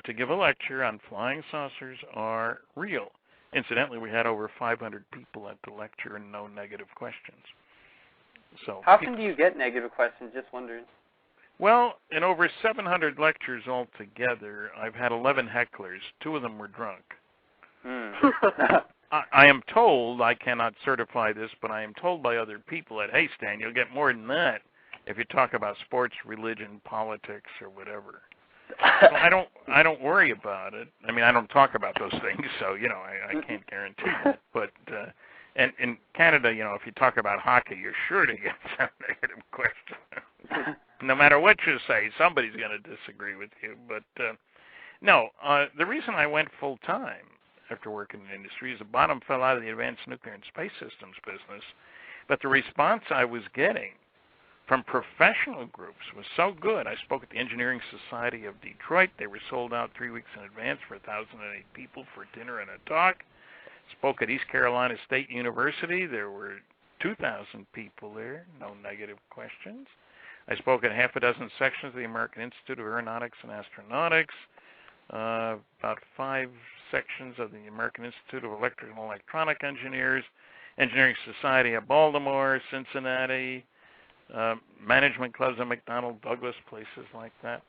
Speaker 4: to give a lecture on flying saucers are real. Incidentally, we had over 500 people at the lecture and no negative questions. So
Speaker 2: how often do you get negative questions? Just wondering.
Speaker 4: Well, in over 700 lectures altogether, I've had 11 hecklers. 2 of them were drunk. I am told, I cannot certify this, but I am told by other people that, hey, Stan, you'll get more than that if you talk about sports, religion, politics, or whatever. So I don't worry about it. I mean, I don't talk about those things, so, you know, I can't guarantee that. But and in Canada, you know, if you talk about hockey, you're sure to get some negative questions. No matter what you say, somebody's going to disagree with you. But no, the reason I went full-time after working in the industry is the bottom fell out of the advanced nuclear and space systems business. But the response I was getting from professional groups was so good. I spoke at the Engineering Society of Detroit. They were sold out 3 weeks in advance for 1,008 people for dinner and a talk. Spoke at East Carolina State University. There were 2,000 people there, no negative questions. I spoke at half a dozen sections of the American Institute of Aeronautics and Astronautics, about 5 sections of the American Institute of Electrical and Electronic Engineers, Engineering Society of Baltimore, Cincinnati, management clubs in McDonnell Douglas, places like that.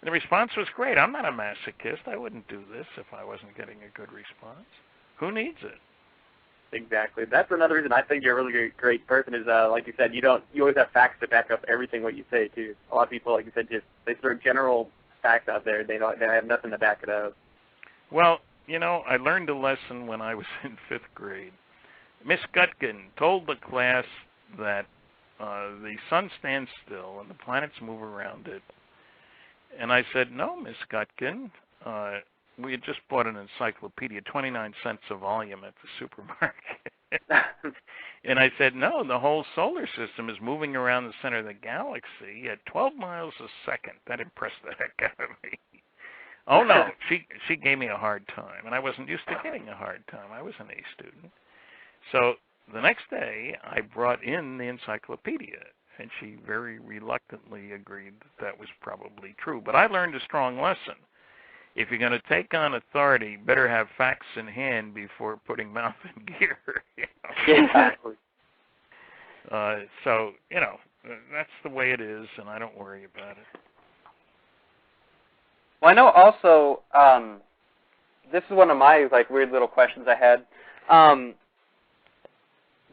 Speaker 4: And the response was great. I'm not a masochist. I wouldn't do this if I wasn't getting a good response. Who needs it?
Speaker 6: Exactly. That's another reason I think you're a really great person is, like you said, you always have facts to back up everything what you say, too. A lot of people, like you said, they throw general facts out there. They have nothing to back it up.
Speaker 4: Well, you know, I learned a lesson when I was in 5th grade. Miss Gutkin told the class that the sun stands still and the planets move around it. And I said, no, Miss Gutkin, we had just bought an encyclopedia, 29 cents a volume at the supermarket. And I said, no, the whole solar system is moving around the center of the galaxy at 12 miles a second. That impressed the heck out of me. Oh, no, she gave me a hard time, and I wasn't used to getting a hard time. I was an A student. So the next day, I brought in the encyclopedia, and she very reluctantly agreed that was probably true. But I learned a strong lesson. If you're going to take on authority, better have facts in hand before putting mouth in gear. You know?
Speaker 6: Exactly.
Speaker 4: So, you know, that's the way it is, and I don't worry about it.
Speaker 2: Well, I know also, this is one of my, weird little questions I had.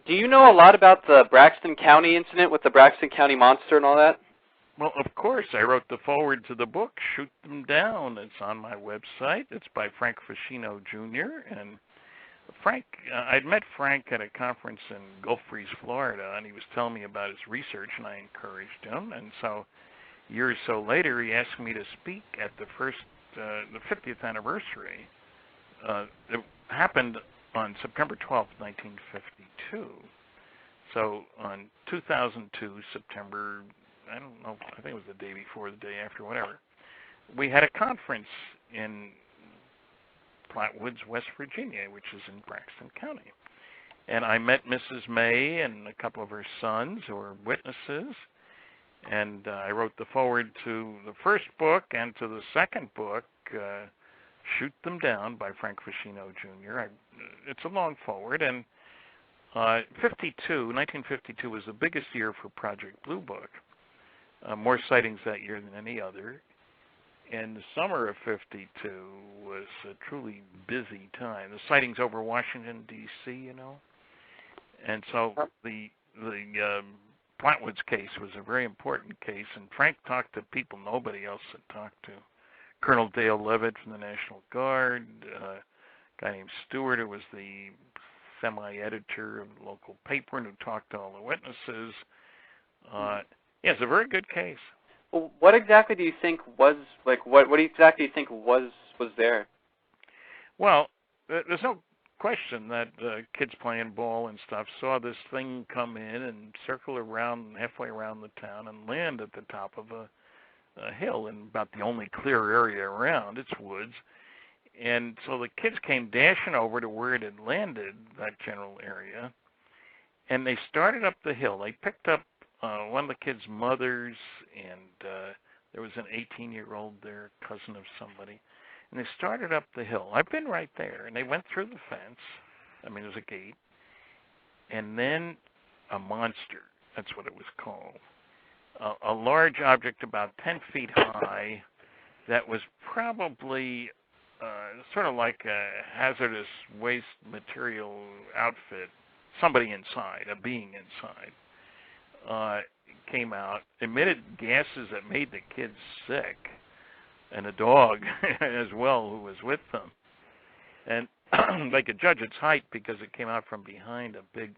Speaker 2: Do you know a lot about the Braxton County incident with the Braxton County monster and all that?
Speaker 4: Well, of course. I wrote the foreword to the book, Shoot Them Down. It's on my website. It's by Frank Ficino, Jr. And Frank, I'd met Frank at a conference in Gulf Breeze, Florida, and he was telling me about his research, and I encouraged him. And so years so later, he asked me to speak at the 50th anniversary. It happened on September 12th, 1952. So on 2002, September, I don't know, I think it was the day before, the day after, whatever, we had a conference in Flatwoods, West Virginia, which is in Braxton County. And I met Mrs. May and a couple of her sons who were witnesses. And I wrote the foreword to the first book and to the second book, Shoot Them Down by Frank Ficino, Jr. It's a long foreword. And 1952 was the biggest year for Project Blue Book. More sightings that year than any other. And the summer of 52 was a truly busy time. The sightings over Washington, D.C., you know. And so the Flatwoods case was a very important case, and Frank talked to people nobody else had talked to. Colonel Dale Levitt from the National Guard, a guy named Stewart, who was the semi-editor of the local paper and who talked to all the witnesses. Yeah, it's a very good case.
Speaker 2: Well, what exactly do you think was, what exactly do you think was there?
Speaker 4: Well, there's no question that kids playing ball and stuff saw this thing come in and circle around halfway around the town and land at the top of a hill in about the only clear area around. It's woods. And so the kids came dashing over to where it had landed, that general area. And they started up the hill. They picked up one of the kids' mothers, and there was an 18-year-old there, cousin of somebody. And they started up the hill. I've been right there. And they went through the fence. I mean, there was a gate. And then a monster. That's what it was called. A large object about 10 feet high that was probably sort of like a hazardous waste material outfit. Somebody inside, a being inside, came out, emitted gases that made the kids sick, and a dog as well who was with them. And they could judge its height because it came out from behind a big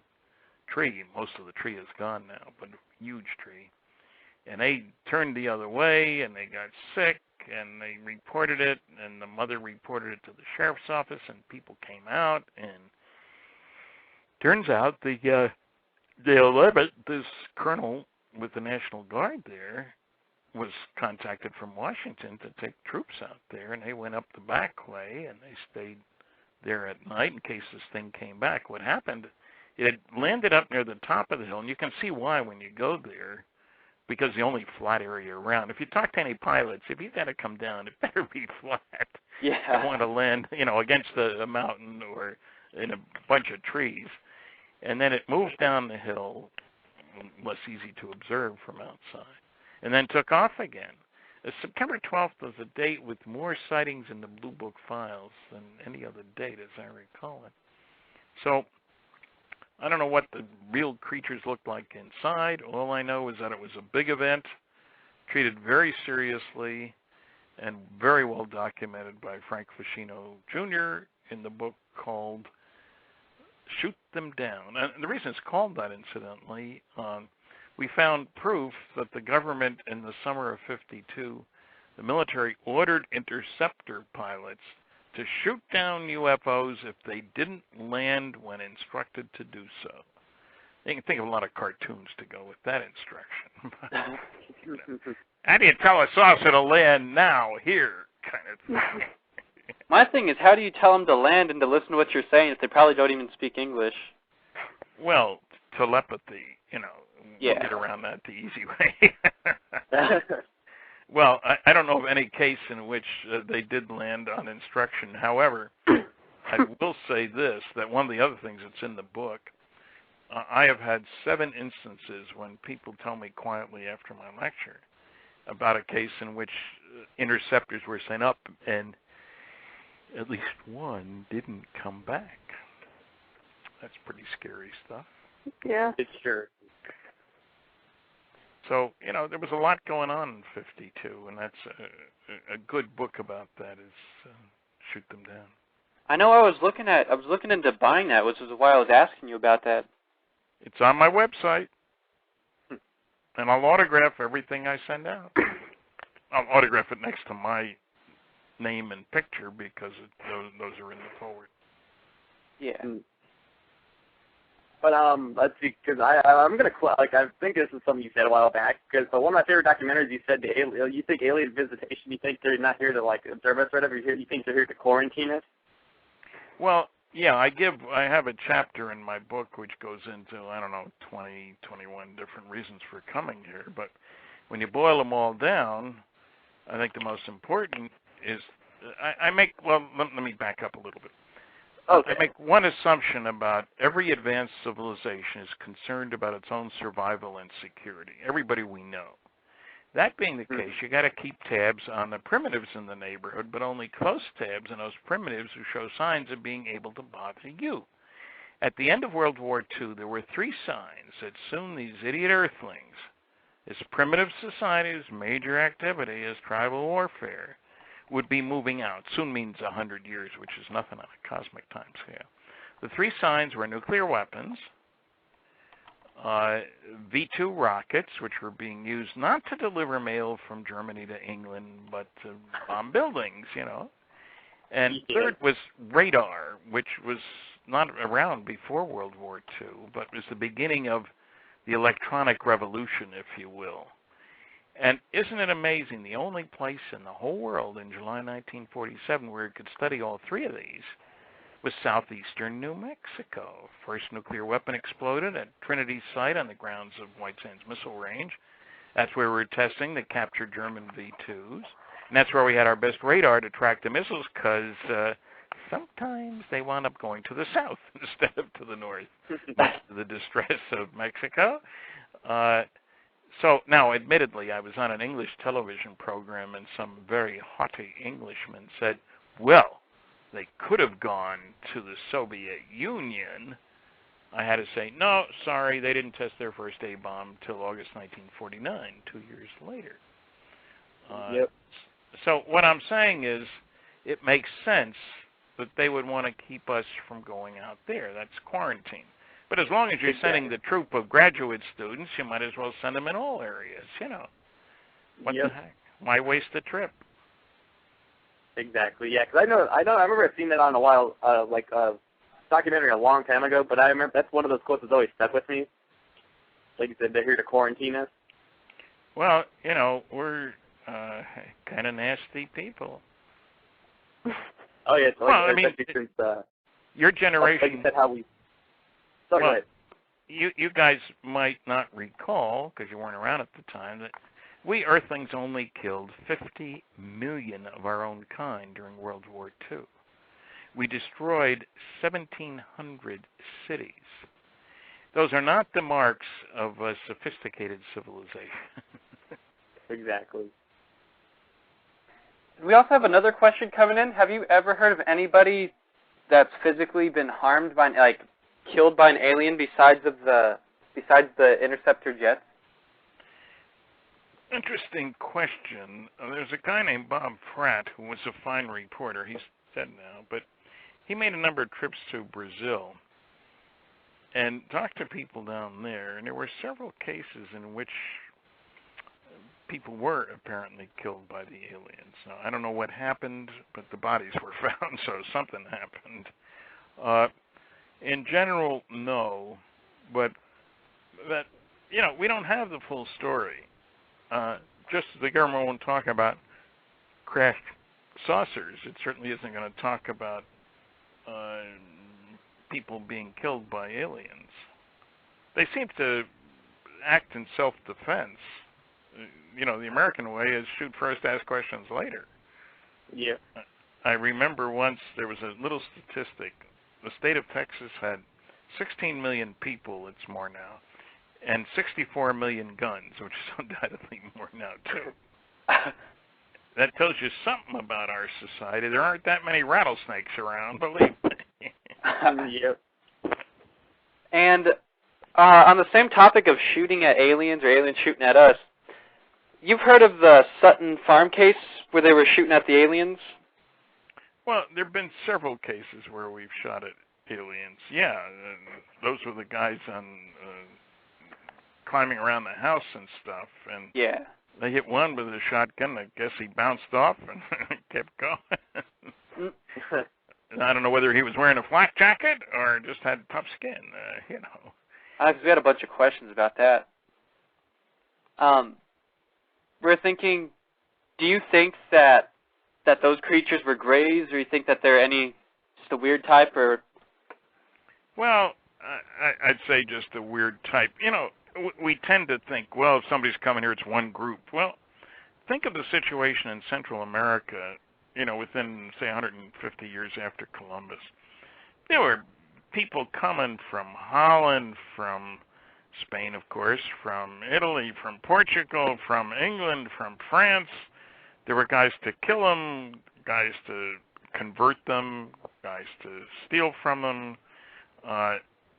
Speaker 4: tree. Most of the tree is gone now, but a huge tree. And they turned the other way, and they got sick, and they reported it, and the mother reported it to the sheriff's office, and people came out, and turns out the 11th, this colonel with the National Guard there was contacted from Washington to take troops out there, and they went up the back way, and they stayed there at night in case this thing came back. What happened, it had landed up near the top of the hill, and you can see why when you go there, because the only flat area around. If you talk to any pilots, if you've got to come down, it better be flat.
Speaker 2: Yeah.
Speaker 4: You don't want to land, against a mountain or in a bunch of trees. And then it moved down the hill, less easy to observe from outside, and then took off again. September 12th was a date with more sightings in the Blue Book files than any other date, as I recall it. So I don't know what the real creatures looked like inside. All I know is that it was a big event, treated very seriously, and very well documented by Frank Ficino Jr. in the book called Shoot Them Down. And the reason it's called that, incidentally, we found proof that the government in the summer of '52, the military ordered interceptor pilots to shoot down UFOs if they didn't land when instructed to do so. You can think of a lot of cartoons to go with that instruction. How do you tell a saucer to land now, here, kind of thing?
Speaker 2: My thing is, how do you tell them to land and to listen to what you're saying if they probably don't even speak English?
Speaker 4: Well, telepathy,
Speaker 2: Yeah.
Speaker 4: We'll get around that the easy way. Well, I don't know of any case in which they did land on instruction. However, I will say this, that one of the other things that's in the book, I have had 7 instances when people tell me quietly after my lecture about a case in which interceptors were sent up and at least one didn't come back. That's pretty scary stuff.
Speaker 5: Yeah.
Speaker 6: It's sure.
Speaker 4: So, there was a lot going on in '52, and that's a good book about that is Shoot Them Down.
Speaker 2: I know I was looking into buying that, which is why I was asking you about that.
Speaker 4: It's on my website, and I'll autograph everything I send out. I'll autograph it next to my name and picture because those are in the forward.
Speaker 2: Yeah.
Speaker 6: But let's see, because I'm gonna I think this is something you said a while back. Because one of my favorite documentaries, you said you think alien visitation. You think they're not here to observe us, or whatever. You think they're here to quarantine us?
Speaker 4: Well, yeah, I have a chapter in my book which goes into 20, 21 different reasons for coming here. But when you boil them all down, I think the most important is let me back up a little bit.
Speaker 6: Okay.
Speaker 4: I make one assumption about every advanced civilization is concerned about its own survival and security. Everybody we know. That being the case, you got to keep tabs on the primitives in the neighborhood, but only close tabs on those primitives who show signs of being able to bother you. At the end of World War II, there were 3 signs that soon these idiot earthlings, as primitive societies' major activity is tribal warfare, would be moving out. Soon means 100 years, which is nothing on a cosmic time scale. The 3 signs were nuclear weapons, V-2 rockets, which were being used not to deliver mail from Germany to England, but to bomb buildings, And third was radar, which was not around before World War II, but was the beginning of the electronic revolution, if you will. And isn't it amazing, the only place in the whole world in July 1947 where you could study all 3 of these was southeastern New Mexico. First nuclear weapon exploded at Trinity site on the grounds of White Sands Missile Range. That's where we were testing the captured German V-2s. And that's where we had our best radar to track the missiles, because sometimes they wound up going to the south instead of to the north, much to the distress of Mexico. So now, admittedly, I was on an English television program, and some very haughty Englishman said, well, they could have gone to the Soviet Union. I had to say, no, sorry, they didn't test their first A-bomb until August 1949, 2 years later.
Speaker 6: Yep.
Speaker 4: So what I'm saying is, it makes sense that they would want to keep us from going out there. That's quarantine. But as long as you're sending the troop of graduate students, you might as well send them in all areas, you know. What the heck? Why waste the trip?
Speaker 6: Exactly, yeah, because I remember seeing that on a documentary a long time ago, but I remember that's one of those quotes that's always stuck with me. Like you said, they're here to quarantine us.
Speaker 4: Well, you know, we're kind of nasty people.
Speaker 6: Oh, yeah.
Speaker 4: Well, I mean, since, your generation...
Speaker 6: Like you said, how we... Sorry,
Speaker 4: well, you guys might not recall, because you weren't around at the time, that we Earthlings only killed 50 million of our own kind during World War II. We destroyed 1,700 cities. Those are not the marks of a sophisticated civilization.
Speaker 6: Exactly.
Speaker 2: We also have another question coming in. Have you ever heard of anybody that's physically been harmed by, like, killed by an alien besides the interceptor jets?
Speaker 4: Interesting question. There's a guy named Bob Pratt who was a fine reporter. He's dead now, but he made a number of trips to Brazil and talked to people down there, and there were several cases in which people were apparently killed by the aliens. Now, I don't know what happened, but the bodies were found, so something happened. In general, no, but that, you know, we don't have the full story. Just as the government won't talk about crashed saucers, it certainly isn't going to talk about people being killed by aliens. They seem to act in self-defense. You know, the American way is shoot first, ask questions later.
Speaker 6: Yeah.
Speaker 4: I remember once there was a little statistic. The state of Texas had 16 million people, it's more now, and 64 million guns, which is undoubtedly more now, too. That tells you something about our society. There aren't that many rattlesnakes around, believe me.
Speaker 6: Yep.
Speaker 2: And on the same topic of shooting at aliens or aliens shooting at us, you've heard of the Sutton Farm case where they were shooting at the aliens?
Speaker 4: Well, there have been several cases where we've shot at aliens. Yeah, those were the guys on climbing around the house and stuff. And
Speaker 2: yeah,
Speaker 4: they hit one with a shotgun. I guess he bounced off and kept going. I don't know whether he was wearing a flak jacket or just had tough skin. You know.
Speaker 2: Because we had a bunch of questions about that. We're thinking, do you think that those creatures were grays, or you think that they're just a weird type, or? Well,
Speaker 4: I'd say just a weird type. You know, we tend to think, well, if somebody's coming here, it's one group. Well, think of the situation in Central America, you know, within, say, 150 years after Columbus. There were people coming from Holland, from Spain, of course, from Italy, from Portugal, from England, from France. There were guys to kill them, guys to convert them, guys to steal from them.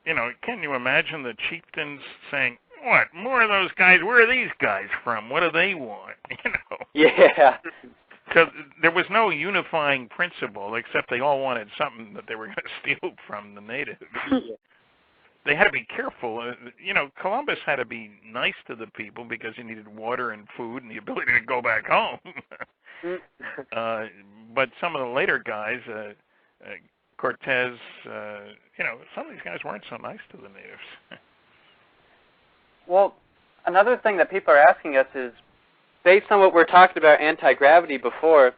Speaker 4: You know, can you imagine the chieftains saying, what, more of those guys? Where are these guys from? What do they want? You know?
Speaker 2: Yeah.
Speaker 4: Because there was no unifying principle, except they all wanted something that they were going to steal from the natives. They had to be careful. You know, Columbus had to be nice to the people because he needed water and food and the ability to go back home. But some of the later guys, Cortez, you know, some of these guys weren't so nice to the natives.
Speaker 2: Well, another thing that people are asking us is, based on what we're talking about anti-gravity before,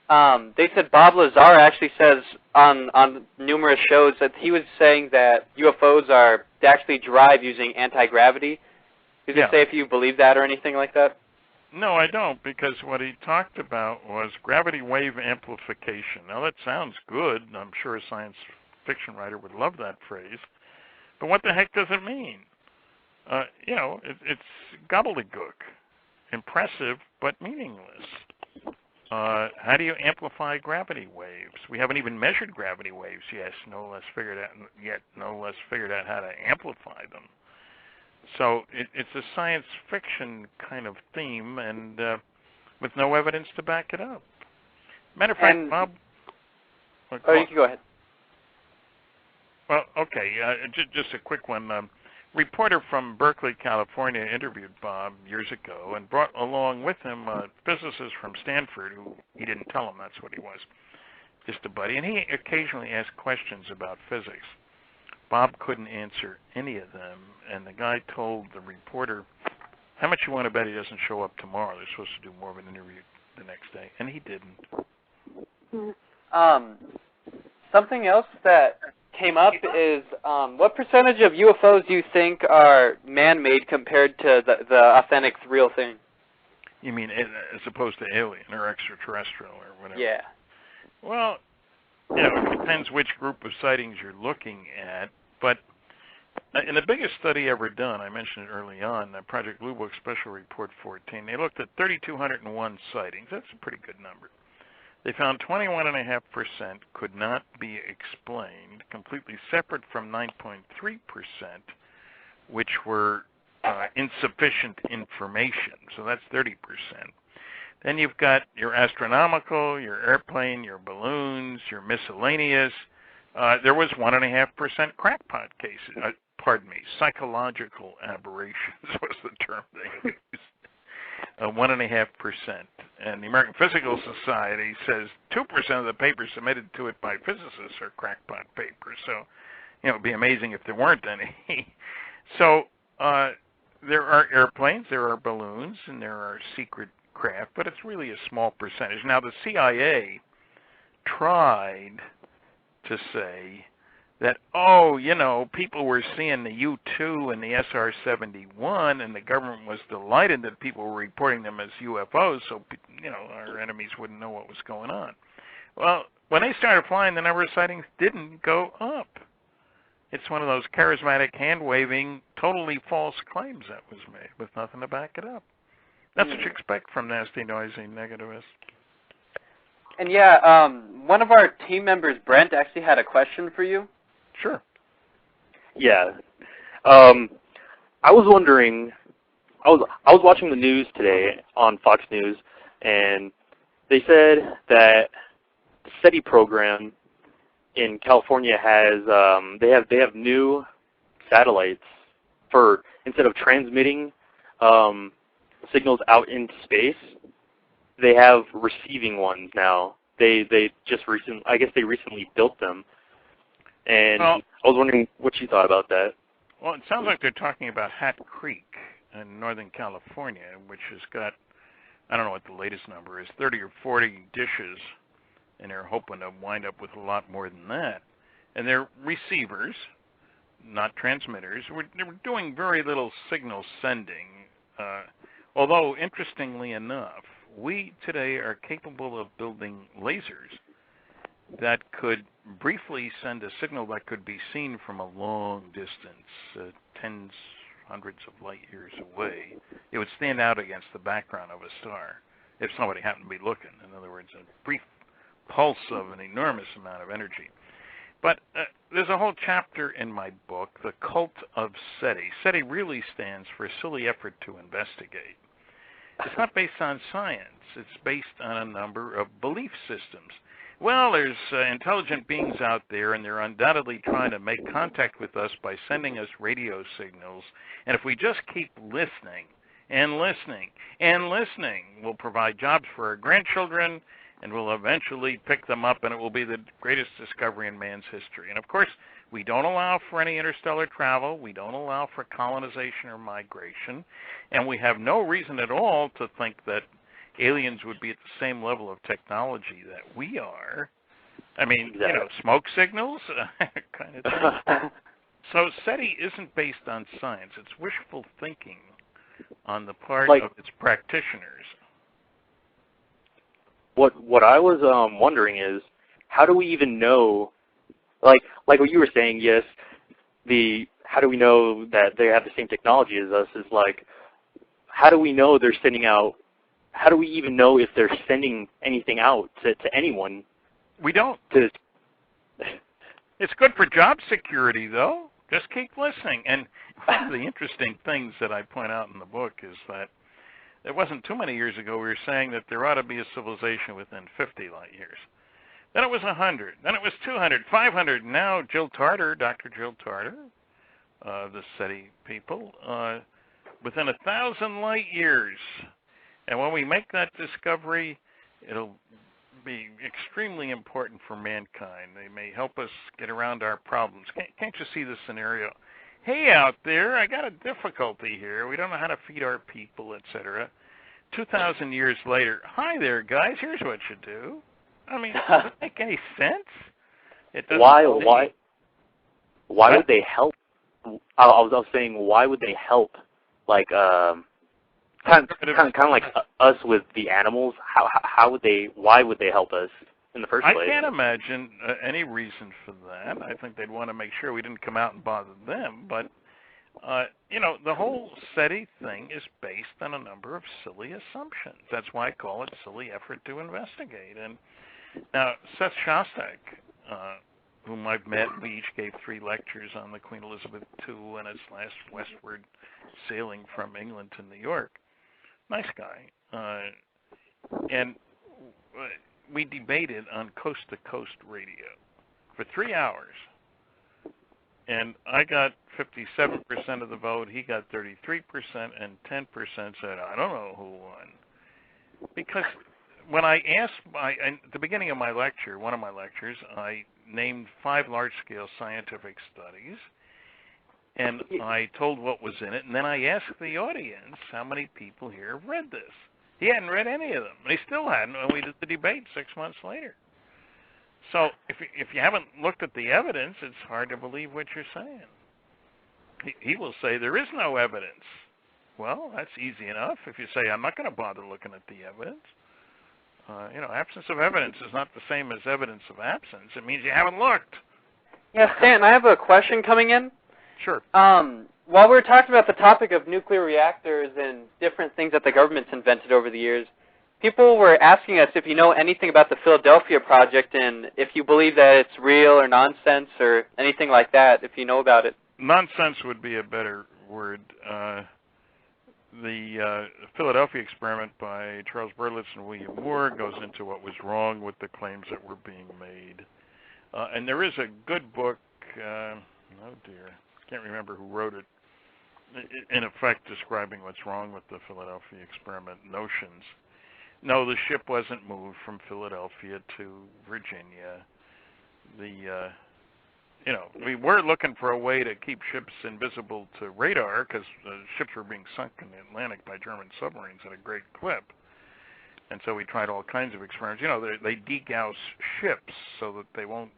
Speaker 2: They said Bob Lazar actually says on numerous shows that he was saying that UFOs they actually drive using anti-gravity. Did you say if you believe that or anything like that?
Speaker 4: No, I don't, because what he talked about was gravity wave amplification. Now, that sounds good. I'm sure a science fiction writer would love that phrase. But what the heck does it mean? It's gobbledygook. Impressive, but meaningless. How do you amplify gravity waves? We haven't even measured gravity waves yet, no less figured out how to amplify them. So it's a science fiction kind of theme, and with no evidence to back it up. Matter of fact, Bob...
Speaker 2: you can go ahead.
Speaker 4: Well, okay, just a quick one. Reporter from Berkeley, California, interviewed Bob years ago and brought along with him a physicist from Stanford who he didn't tell him that's what he was, just a buddy. And he occasionally asked questions about physics. Bob couldn't answer any of them, and the guy told the reporter, how much you want to bet he doesn't show up tomorrow? They're supposed to do more of an interview the next day, and he didn't.
Speaker 2: Something else that came up is what percentage of UFOs do you think are man-made compared to the authentic, real thing?
Speaker 4: You mean as opposed to alien or extraterrestrial or whatever?
Speaker 2: Yeah.
Speaker 4: Well, it depends which group of sightings you're looking at, but in the biggest study ever done, I mentioned it early on, Project Blue Book Special Report 14, they looked at 3,201 sightings. That's a pretty good number. They found 21.5% could not be explained, completely separate from 9.3%, which were insufficient information. So that's 30%. Then you've got your astronomical, your airplane, your balloons, your miscellaneous. There was 1.5% crackpot cases. Psychological aberrations was the term they used. 1.5%. And the American Physical Society says 2% of the papers submitted to it by physicists are crackpot papers. So, it'd be amazing if there weren't any. So, there are airplanes, there are balloons, and there are secret craft, but it's really a small percentage. Now, the CIA tried to say that, people were seeing the U-2 and the SR-71, and the government was delighted that people were reporting them as UFOs, so, our enemies wouldn't know what was going on. Well, when they started flying, the number of sightings didn't go up. It's one of those charismatic, hand-waving, totally false claims that was made with nothing to back it up. That's what you expect from nasty, noisy negativists.
Speaker 2: And one of our team members, Brent, actually had a question for you.
Speaker 4: Sure.
Speaker 6: Yeah. I was wondering, I was watching the news today on Fox News, and they said that the SETI program in California has they have new satellites for, instead of transmitting signals out into space, they have receiving ones now. They recently built them. And I was wondering what you thought about that.
Speaker 4: Well, it sounds like they're talking about Hat Creek in Northern California, which has got, I don't know what the latest number is, 30 or 40 dishes, and they're hoping to wind up with a lot more than that. And they're receivers, not transmitters. They were doing very little signal sending, although, interestingly enough, we today are capable of building lasers that could briefly send a signal that could be seen from a long distance, tens, hundreds of light years away. It would stand out against the background of a star if somebody happened to be looking. In other words, a brief pulse of an enormous amount of energy. But there's a whole chapter in my book, The Cult of SETI. SETI really stands for Silly Effort to Investigate. It's not based on science. It's based on a number of belief systems. Well, there's intelligent beings out there, and they're undoubtedly trying to make contact with us by sending us radio signals. And if we just keep listening and listening and listening, we'll provide jobs for our grandchildren, and we'll eventually pick them up, and it will be the greatest discovery in man's history. And, of course, we don't allow for any interstellar travel. We don't allow for colonization or migration. And we have no reason at all to think that aliens would be at the same level of technology that we are. I mean,
Speaker 7: Exactly.
Speaker 4: you know, smoke signals, kind of thing. So SETI isn't based on science. It's wishful thinking on the part of its practitioners.
Speaker 7: What I was wondering is, how do we even know, like what you were saying, yes, how do we know that they have the same technology as us is like, how do we know they're sending out, how do we even know if they're sending anything out to anyone?
Speaker 4: We don't. It's good for job security, though. Just keep listening. And one of the interesting things that I point out in the book is that it wasn't too many years ago we were saying that there ought to be a civilization within 50 light years. Then it was 100. Then it was 200, 500. Now Dr. Jill Tarter, the SETI people, within 1,000 light years. And when we make that discovery, it'll be extremely important for mankind. They may help us get around our problems. Can't you see the scenario? Hey, out there, I got a difficulty here. We don't know how to feed our people, etc. 2,000 years later, hi there, guys. Here's what you do. I mean, does it make any sense? It doesn't.
Speaker 7: Why would they help? I was saying, why would they help? Like, kind of like us with the animals. How would they? Why would they help us in the first place?
Speaker 4: I can't imagine any reason for that. I think they'd want to make sure we didn't come out and bother them. But you know, the whole SETI thing is based on a number of silly assumptions. That's why I call it silly effort to investigate. And now Seth Shostak, whom I've met, we each gave 3 lectures on the Queen Elizabeth II and its last westward sailing from England to New York. Nice guy. And we debated on coast-to-coast radio for 3 hours. And I got 57% of the vote, he got 33%, and 10% said, I don't know who won. Because when I asked, at the beginning of my lecture, one of my lectures, I named 5 large-scale scientific studies, and I told what was in it, and then I asked the audience how many people here have read this. He hadn't read any of them. He still hadn't when we did the debate 6 months later. So if you haven't looked at the evidence, it's hard to believe what you're saying. He will say there is no evidence. Well, that's easy enough. If you say, I'm not going to bother looking at the evidence. You know, absence of evidence is not the same as evidence of absence. It means you haven't looked.
Speaker 2: Yeah, Stan, I have a question coming in.
Speaker 4: Sure.
Speaker 2: While we were talking about the topic of nuclear reactors and different things that the government's invented over the years, people were asking us if you know anything about the Philadelphia Project and if you believe that it's real or nonsense or anything like that, if you know about it.
Speaker 4: Nonsense would be a better word. The Philadelphia experiment by Charles Berlitz and William Moore goes into what was wrong with the claims that were being made. And there is a good book, oh dear, can't remember who wrote it, in effect describing what's wrong with the Philadelphia experiment notions. No, the ship wasn't moved from Philadelphia to Virginia. We were looking for a way to keep ships invisible to radar because ships were being sunk in the Atlantic by German submarines at a great clip. And so we tried all kinds of experiments. You know, they degauss ships so that they won't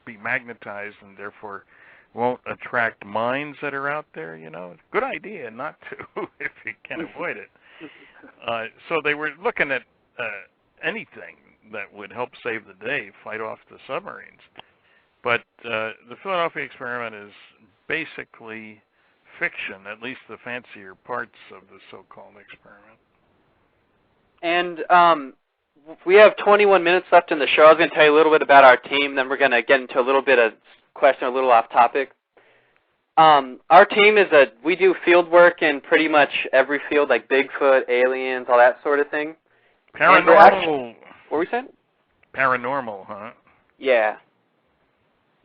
Speaker 4: be magnetized and therefore won't attract mines that are out there, you know. Good idea not to if you can avoid it. So they were looking at anything that would help save the day, fight off the submarines. But the Philadelphia experiment is basically fiction, at least the fancier parts of the so-called experiment.
Speaker 2: And we have 21 minutes left in the show. I was going to tell you a little bit about our team, then we're going to get into a little bit of question, a little off topic. Our team is we do field work in pretty much every field, like Bigfoot, aliens, all that sort of thing.
Speaker 4: Paranormal.
Speaker 2: What were we saying?
Speaker 4: Paranormal, huh?
Speaker 2: Yeah.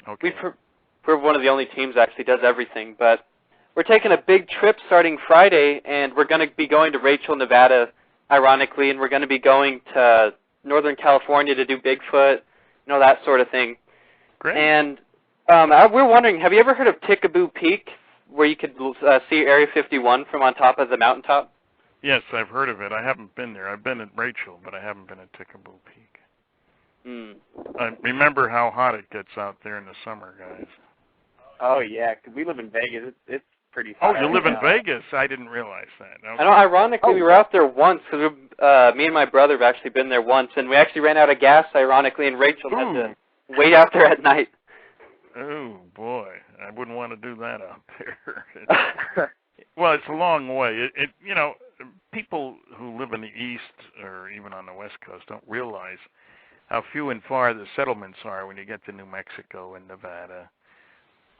Speaker 4: Okay.
Speaker 2: We're one of the only teams that actually does everything, but we're taking a big trip starting Friday, and we're going to be going to Rachel, Nevada, ironically, and we're going to be going to Northern California to do Bigfoot, you know, that sort of thing.
Speaker 4: Great.
Speaker 2: And we're wondering, have you ever heard of Tickaboo Peak, where you could see Area 51 from on top of the mountaintop?
Speaker 4: Yes, I've heard of it. I haven't been there. I've been at Rachel, but I haven't been at Tickable Peak. I remember how hot it gets out there in the summer, guys.
Speaker 6: Oh, yeah, 'cause we live in Vegas. It's pretty hot.
Speaker 4: Oh, you live in Vegas? I didn't realize that. Okay.
Speaker 2: I know, ironically, we were out there once, because me and my brother have actually been there once, and we actually ran out of gas, ironically, and Rachel had to wait out there at night.
Speaker 4: Oh, boy. I wouldn't want to do that out there. Well, it's a long way. You know, people who live in the East or even on the West Coast don't realize how few and far the settlements are when you get to New Mexico and Nevada.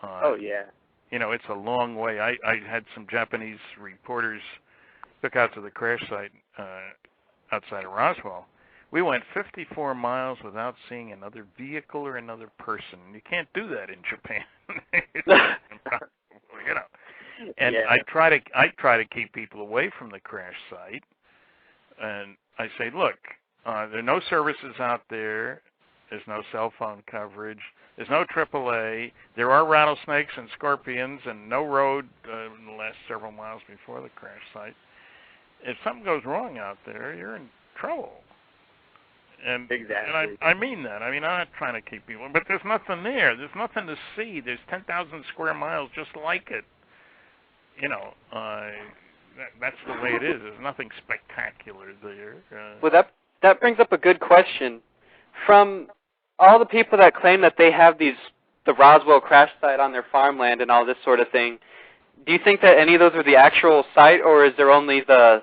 Speaker 6: Oh, yeah.
Speaker 4: You know, it's a long way. I had some Japanese reporters took out to the crash site outside of Roswell. We went 54 miles without seeing another vehicle or another person. You can't do that in Japan. You know. And
Speaker 6: yeah.
Speaker 4: I try to keep people away from the crash site. And I say, look, there are no services out there. There's no cell phone coverage. There's no AAA. There are rattlesnakes and scorpions and no road in the last several miles before the crash site. If something goes wrong out there, you're in trouble. And,
Speaker 6: exactly.
Speaker 4: And I mean that. I mean, I'm not trying to keep people, but there's nothing there. There's nothing to see. There's 10,000 square miles just like it. You know, that's the way it is. There's nothing spectacular there.
Speaker 2: Well, that brings up a good question. From all the people that claim that they have the Roswell crash site on their farmland and all this sort of thing, do you think that any of those are the actual site, or is there only the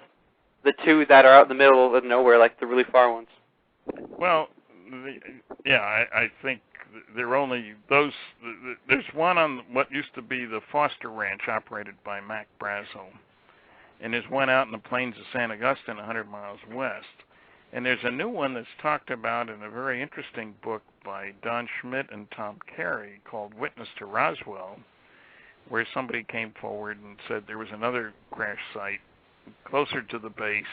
Speaker 2: two that are out in the middle of nowhere, like the really far ones?
Speaker 4: Well, I think there are only those. There's one on what used to be the Foster Ranch, operated by Mac Brazel, and there's one out in the plains of San Augustine, 100 miles west. And there's a new one that's talked about in a very interesting book by Don Schmidt and Tom Carey called Witness to Roswell, where somebody came forward and said there was another crash site closer to the base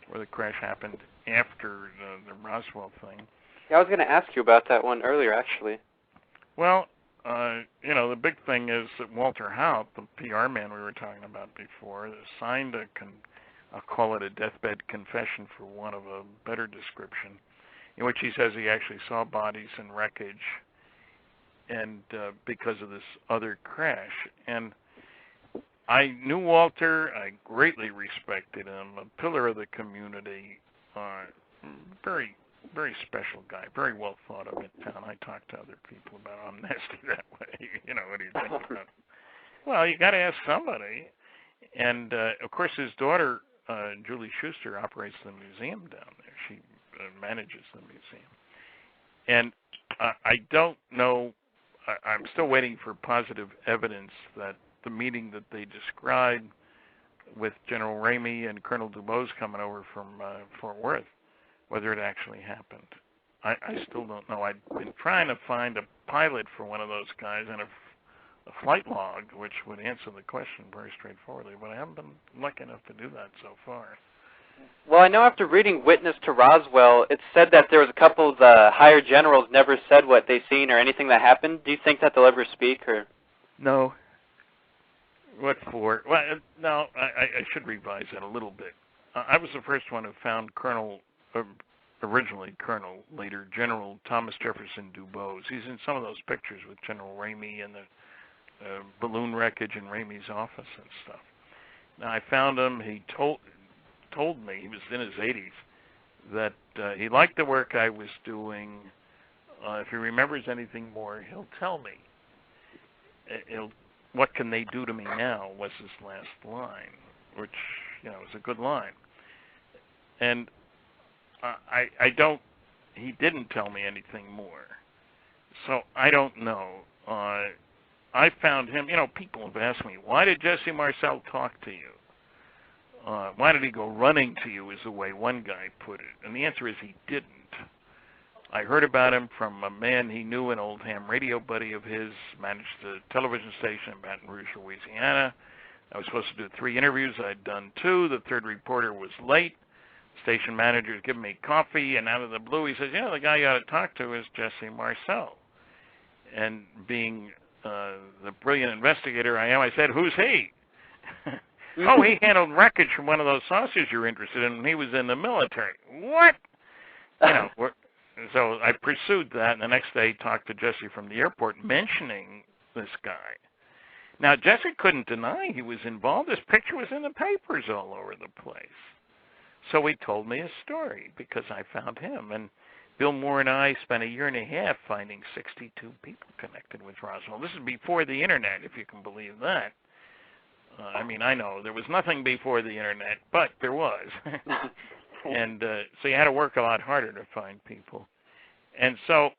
Speaker 4: where the crash happened after the Roswell thing.
Speaker 2: Yeah, I was going to ask you about that one earlier, actually.
Speaker 4: Well, you know, the big thing is that Walter Hout, the PR man we were talking about before, signed I'll call it a deathbed confession for want of a better description, in which he says he actually saw bodies and wreckage and because of this other crash. And I knew Walter. I greatly respected him, a pillar of the community, very, very special guy, very well thought of in town. I talked to other people about I'm nasty that way. You know, what do you think about it? Well, you got to ask somebody. And, of course, his daughter, Julie Schuster, operates the museum down there. She manages the museum. And I don't know, I'm still waiting for positive evidence that the meeting that they described with General Ramey and Colonel Dubose coming over from Fort Worth, whether it actually happened. I still don't know. I've been trying to find a pilot for one of those guys and a flight log, which would answer the question very straightforwardly, but I haven't been lucky enough to do that so far.
Speaker 2: Well, I know after reading Witness to Roswell, it said that there was a couple of the higher generals never said what they seen or anything that happened. Do you think that they'll ever speak? Or
Speaker 4: No. What for? Well, no, I should revise that a little bit. I was the first one who found originally Colonel, later General Thomas Jefferson Dubose. He's in some of those pictures with General Ramey and the balloon wreckage in Ramey's office and stuff. Now, I found him. He told me, he was in his 80s, that he liked the work I was doing. If he remembers anything more, he'll tell me. What can they do to me now was his last line, which, you know, is a good line. And he didn't tell me anything more. So I don't know. I found him, you know, people have asked me, why did Jesse Marcel talk to you? Why did he go running to you, is the way one guy put it. And the answer is he didn't. I heard about him from a man he knew, an old ham radio buddy of his, managed a television station in Baton Rouge, Louisiana. I was supposed to do 3 interviews. I'd done 2. The third reporter was late. Station manager was giving me coffee, and out of the blue he says, you know, the guy you ought to talk to is Jesse Marcel. And being the brilliant investigator I am, I said, who's he? Oh, he handled wreckage from one of those saucers you're interested in when he was in the military. What? You know, so I pursued that, and the next day talked to Jesse from the airport mentioning this guy. Now, Jesse couldn't deny he was involved. His picture was in the papers all over the place. So he told me his story because I found him. And Bill Moore and I spent a year and a half finding 62 people connected with Roswell. This is before the Internet, if you can believe that. I mean, I know there was nothing before the Internet, but there was. And so you had to work a lot harder to find people. And so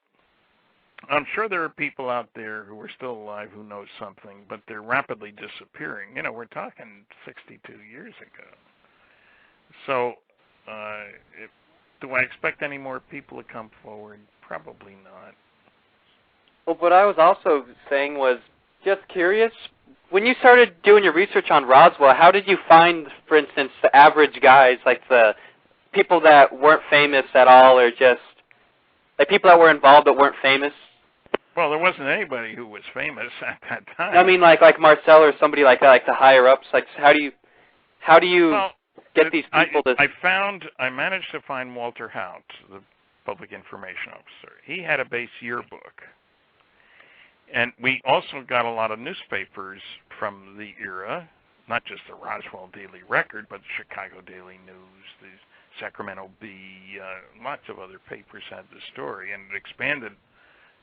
Speaker 4: I'm sure there are people out there who are still alive who know something, but they're rapidly disappearing. You know, we're talking 62 years ago. So do I expect any more people to come forward? Probably not.
Speaker 2: Well, what I was also saying was just curious, when you started doing your research on Roswell, how did you find, for instance, the average guys, like the people that weren't famous at all, or just like people that were involved but weren't famous?
Speaker 4: Well, there wasn't anybody who was famous at that time.
Speaker 2: I mean, like Marcel or somebody like that, like the higher ups. Like, how do you get these people to?
Speaker 4: I managed to find Walter Hout, the public information officer. He had a base yearbook, and we also got a lot of newspapers from the era, not just the Roswell Daily Record, but the Chicago Daily News, the Sacramento Bee, lots of other papers had the story, and it expanded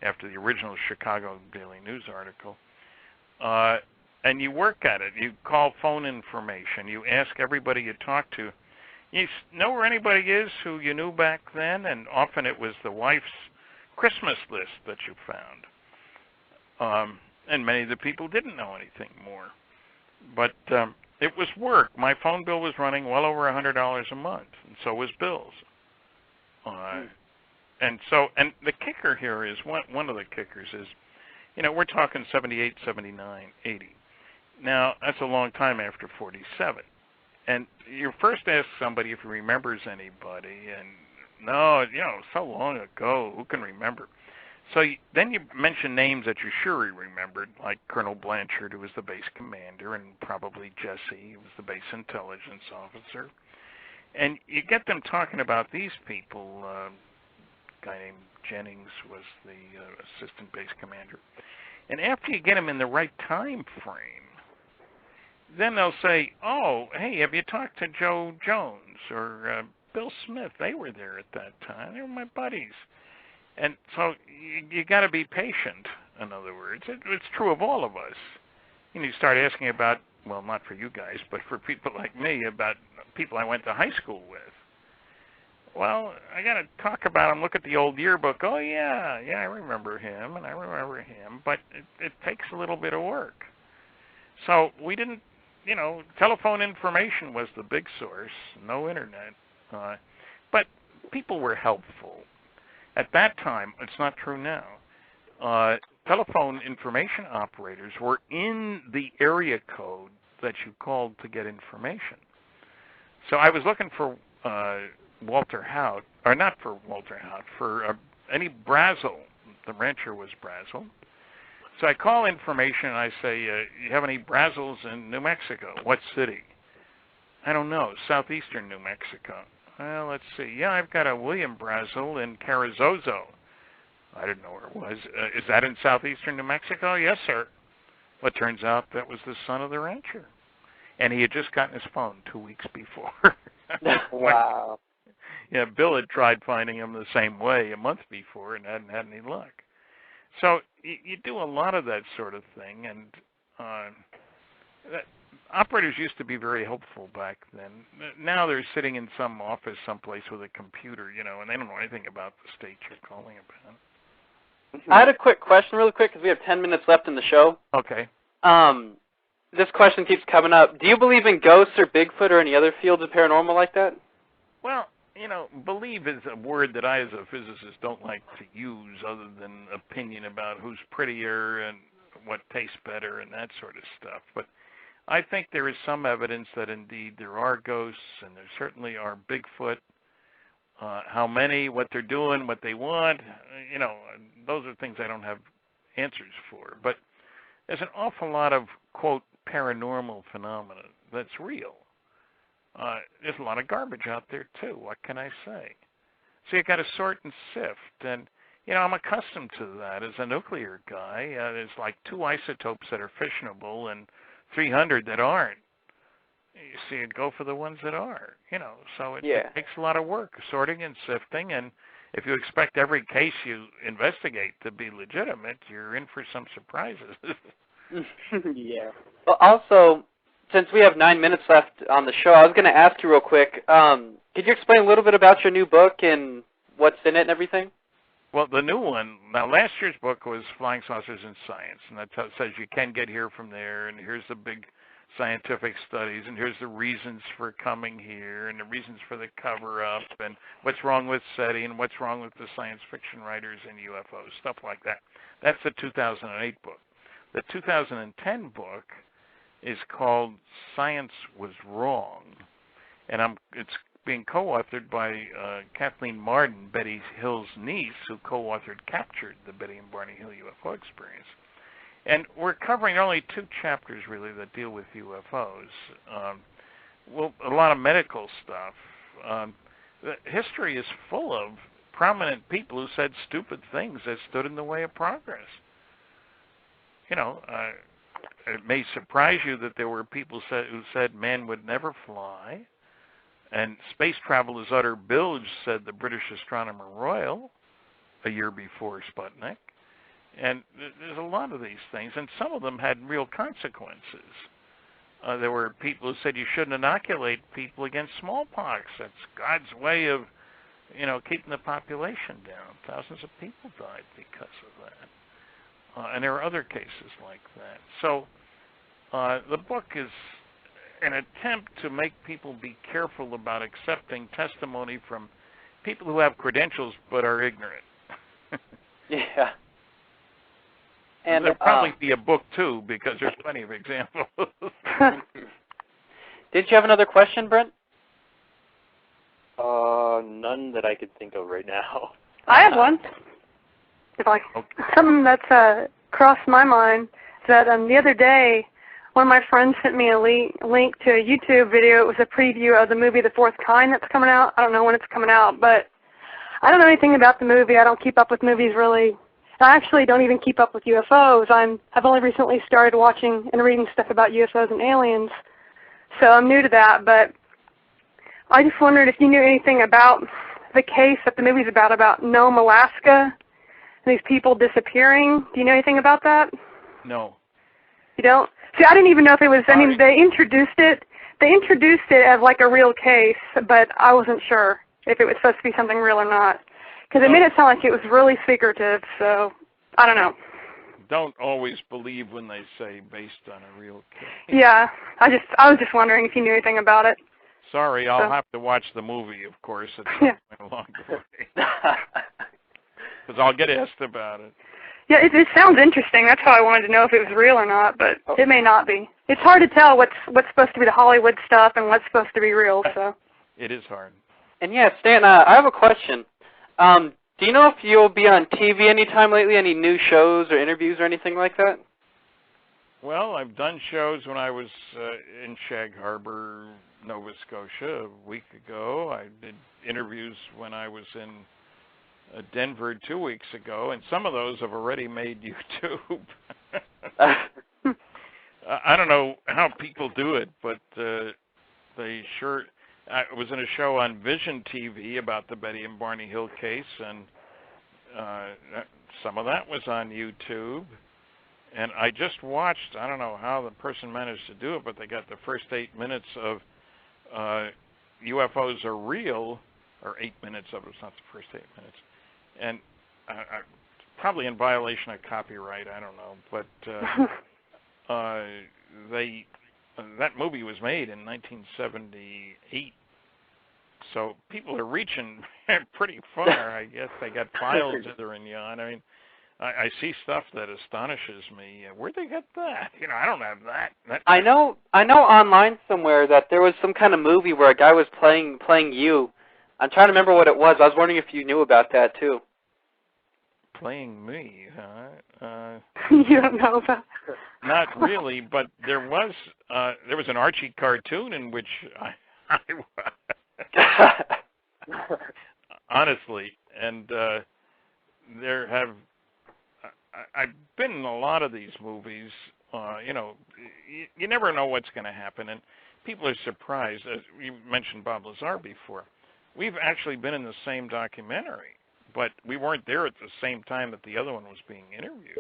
Speaker 4: after the original Chicago Daily News article. And you work at it. You call phone information. You ask everybody you talk to. You know where anybody is who you knew back then, and often it was the wife's Christmas list that you found. And many of the people didn't know anything more. But it was work. My phone bill was running well over $100 a month, and so was Bill's. And the kicker here is, one of the kickers is, you know, we're talking 78, 79, 80. Now, that's a long time after 47. And you first ask somebody if he remembers anybody, and no, you know, so long ago, who can remember? So then you mention names that you're sure he remembered, like Colonel Blanchard, who was the base commander, and probably Jesse, who was the base intelligence officer. And you get them talking about these people. A guy named Jennings was the assistant base commander. And after you get them in the right time frame, then they'll say, oh, hey, have you talked to Joe Jones or Bill Smith? They were there at that time. They were my buddies. And so you got to be patient, in other words. It's true of all of us. You know, you start asking about, well, not for you guys, but for people like me, about people I went to high school with. Well, I got to talk about him, look at the old yearbook. Oh, yeah, I remember him, and I remember him. But it takes a little bit of work. So we didn't, you know, telephone information was the big source, no Internet. But people were helpful. At that time, it's not true now, telephone information operators were in the area code that you called to get information. So I was looking for Walter Hout, or not for Walter Hout, for any Brazel. The rancher was Brazel. So I call information and I say, you have any Brazils in New Mexico? What city? I don't know, southeastern New Mexico. Well, let's see. Yeah, I've got a William Brazel in Carrizozo. I didn't know where it was. Is that in southeastern New Mexico? Yes, sir. Well, it turns out that was the son of the rancher. And he had just gotten his phone 2 weeks before.
Speaker 2: Wow.
Speaker 4: Yeah, Bill had tried finding him the same way a month before and hadn't had any luck. So you do a lot of that sort of thing, and operators used to be very helpful back then. Now they're sitting in some office someplace with a computer, you know, and they don't know anything about the state you're calling about.
Speaker 2: I had a quick question really quick because we have 10 minutes left in the show.
Speaker 4: Okay.
Speaker 2: This question keeps coming up. Do you believe in ghosts or Bigfoot or any other fields of paranormal like that?
Speaker 4: Well, you know, believe is a word that I as a physicist don't like to use other than opinion about who's prettier and what tastes better and that sort of stuff. But I think there is some evidence that indeed there are ghosts, and there certainly are Bigfoot. How many, what they're doing, what they want, you know, those are things I don't have answers for. But there's an awful lot of, quote, paranormal phenomena that's real. There's a lot of garbage out there, too. What can I say? So you got to sort and sift. And, you know, I'm accustomed to that as a nuclear guy. There's like 2 isotopes that are fissionable and 300 that aren't. You see, you'd go for the ones that are, you know. So it takes a lot of work, sorting and sifting. And if you expect every case you investigate to be legitimate, you're in for some surprises.
Speaker 6: Yeah.
Speaker 2: Well, also, since we have 9 minutes left on the show, I was going to ask you real quick, could you explain a little bit about your new book and what's in it and everything?
Speaker 4: Well, the new one, now last year's book was Flying Saucers in Science, and that says you can get here from there, and here's the big scientific studies, and here's the reasons for coming here, and the reasons for the cover-up, and what's wrong with SETI, and what's wrong with the science fiction writers and UFOs, stuff like that. That's the 2008 book. The 2010 book is called Science Was Wrong, and it's being co-authored by Kathleen Marden, Betty Hill's niece, who co-authored Captured, the Betty and Barney Hill UFO Experience. And we're covering only 2 chapters, really, that deal with UFOs. Well, a lot of medical stuff. The history is full of prominent people who said stupid things that stood in the way of progress. You know, it may surprise you that there were people who said man would never fly, and space travel is utter bilge, said the British Astronomer Royal a year before Sputnik. And there's a lot of these things, and some of them had real consequences. There were people who said you shouldn't inoculate people against smallpox. That's God's way of, you know, keeping the population down. Thousands of people died because of that. And there are other cases like that. So the book is an attempt to make people be careful about accepting testimony from people who have credentials but are ignorant.
Speaker 2: Yeah. And
Speaker 4: there'll probably be a book, too, because there's plenty of examples.
Speaker 2: Did you have another question, Brent?
Speaker 7: None that I could think of right now.
Speaker 5: I have one. Something that's crossed my mind is that the other day, one of my friends sent me a link to a YouTube video. It was a preview of the movie The Fourth Kind that's coming out. I don't know when it's coming out, but I don't know anything about the movie. I don't keep up with movies really. I actually don't even keep up with UFOs. I've only recently started watching and reading stuff about UFOs and aliens, so I'm new to that. But I just wondered if you knew anything about the case that the movie's about Nome, Alaska, and these people disappearing. Do you know anything about that?
Speaker 4: No.
Speaker 5: You don't? See, I didn't even know if it was. I mean, they introduced it as like a real case, but I wasn't sure if it was supposed to be something real or not. Because it made it sound like it was really secretive, so I don't know.
Speaker 4: Don't always believe when they say based on a real case.
Speaker 5: Yeah, I was just wondering if you knew anything about it.
Speaker 4: Sorry, I'll have to watch the movie, of course, at some point along the way. Because I'll get asked about it.
Speaker 5: Yeah, it sounds interesting. That's how I wanted to know if it was real or not, but it may not be. It's hard to tell what's supposed to be the Hollywood stuff and what's supposed to be real. So.
Speaker 4: It is hard.
Speaker 2: And yeah, Stan, I have a question. Do you know if you'll be on TV anytime lately, any new shows or interviews or anything like that?
Speaker 4: Well, I've done shows when I was in Shag Harbor, Nova Scotia a week ago. I did interviews when I was in Denver 2 weeks ago, and some of those have already made YouTube. I don't know how people do it, but they sure... I was in a show on Vision TV about the Betty and Barney Hill case, and some of that was on YouTube. And I just watched, I don't know how the person managed to do it, but they got the first 8 minutes of UFOs Are Real, or 8 minutes of it, it's not the first 8 minutes. And probably in violation of copyright, I don't know, but that movie was made in 1978, so people are reaching pretty far. I guess they got files hither and yon. I mean, I see stuff that astonishes me. Where'd they get that? You know, I don't have that.
Speaker 2: I know online somewhere that there was some kind of movie where a guy was playing you. I'm trying to remember what it was. I was wondering if you knew about that too.
Speaker 4: playing me, huh?
Speaker 5: You don't know about.
Speaker 4: Not really, but there was an Archie cartoon in which I honestly, and I've been in a lot of these movies. You never know what's going to happen, and people are surprised. As you mentioned Bob Lazar before, we've actually been in the same documentary, but we weren't there at the same time that the other one was being interviewed.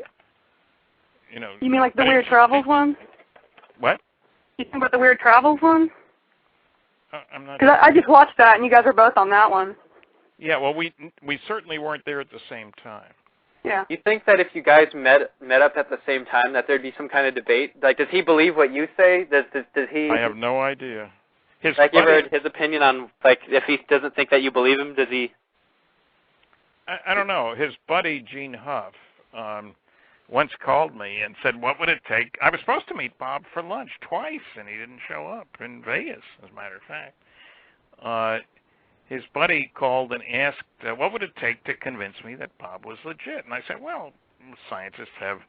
Speaker 5: You mean like the Weird Travels one?
Speaker 4: What?
Speaker 5: You think about the Weird Travels one?
Speaker 4: I'm not.
Speaker 5: Because I just watched that, and you guys are both on that one.
Speaker 4: Yeah, well, we certainly weren't there at the same time.
Speaker 5: Yeah.
Speaker 2: You think that if you guys met up at the same time, that there'd be some kind of debate? Like, does he believe what you say? Does he?
Speaker 4: I have no idea.
Speaker 2: You ever heard his opinion on, like, if he doesn't think that you believe him, does he?
Speaker 4: I don't know. His buddy Gene Huff once called me and said, "What would it take?" I was supposed to meet Bob for lunch twice, and he didn't show up in Vegas, as a matter of fact. His buddy called and asked, what would it take to convince me that Bob was legit? And I said, well, scientists have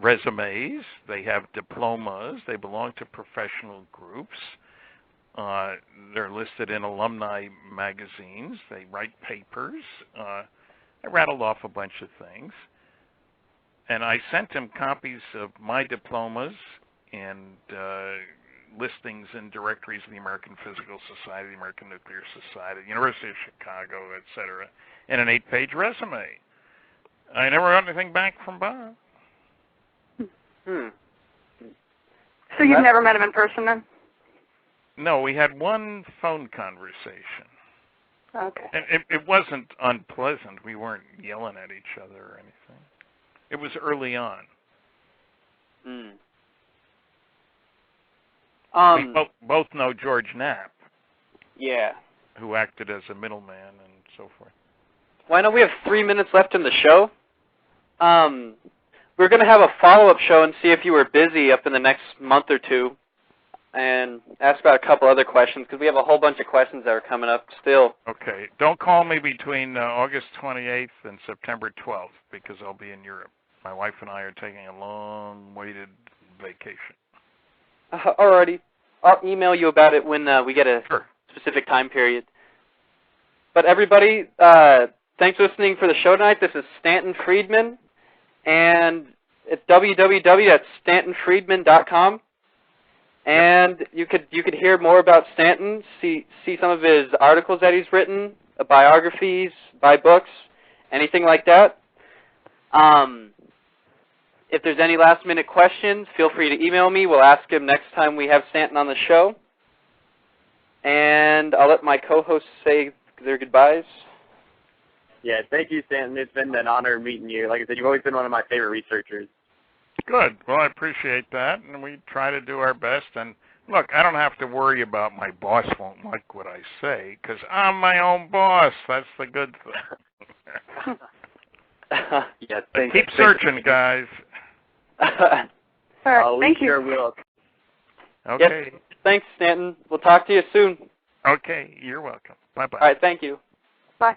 Speaker 4: resumes, they have diplomas, they belong to professional groups, they're listed in alumni magazines, they write papers. I rattled off a bunch of things. And I sent him copies of my diplomas and listings in directories of the American Physical Society, the American Nuclear Society, University of Chicago, etc., and an 8-page resume. I never got anything back from Bob.
Speaker 5: So you've never met him in person then?
Speaker 4: No, we had one phone conversation.
Speaker 5: Okay.
Speaker 4: And it wasn't unpleasant. We weren't yelling at each other or anything. It was early on. We both know George Knapp.
Speaker 2: Yeah.
Speaker 4: Who acted as a middleman and so forth.
Speaker 2: Well, I know we have 3 minutes left in the show. We're going to have a follow-up show and see if you were busy up in the next month or two and ask about a couple other questions because we have a whole bunch of questions that are coming up still.
Speaker 4: Okay. Don't call me between August 28th and September 12th because I'll be in Europe. My wife and I are taking a long-awaited vacation.
Speaker 2: Alrighty. I'll email you about it when we get a specific time period. But everybody, thanks for listening for the show tonight. This is Stanton Friedman, and it's www.stantonfriedman.com. And you could hear more about Stanton, see some of his articles that he's written, biographies, buy books, anything like that. If there's any last-minute questions, feel free to email me. We'll ask him next time we have Stanton on the show. And I'll let my co-hosts say their goodbyes.
Speaker 6: Yeah, thank you, Stanton. It's been an honor meeting you. Like I said, you've always been one of my favorite researchers.
Speaker 4: Good. Well, I appreciate that, and we try to do our best. And, look, I don't have to worry about my boss won't like what I say, because I'm my own boss. That's the good thing.
Speaker 6: Yeah,
Speaker 4: keep searching, guys.
Speaker 5: All right, thank you.
Speaker 6: Sure will.
Speaker 4: Okay.
Speaker 2: Yes, thanks, Stanton. We'll talk to you soon.
Speaker 4: Okay, you're welcome. Bye-bye.
Speaker 2: All right, thank you.
Speaker 5: Bye.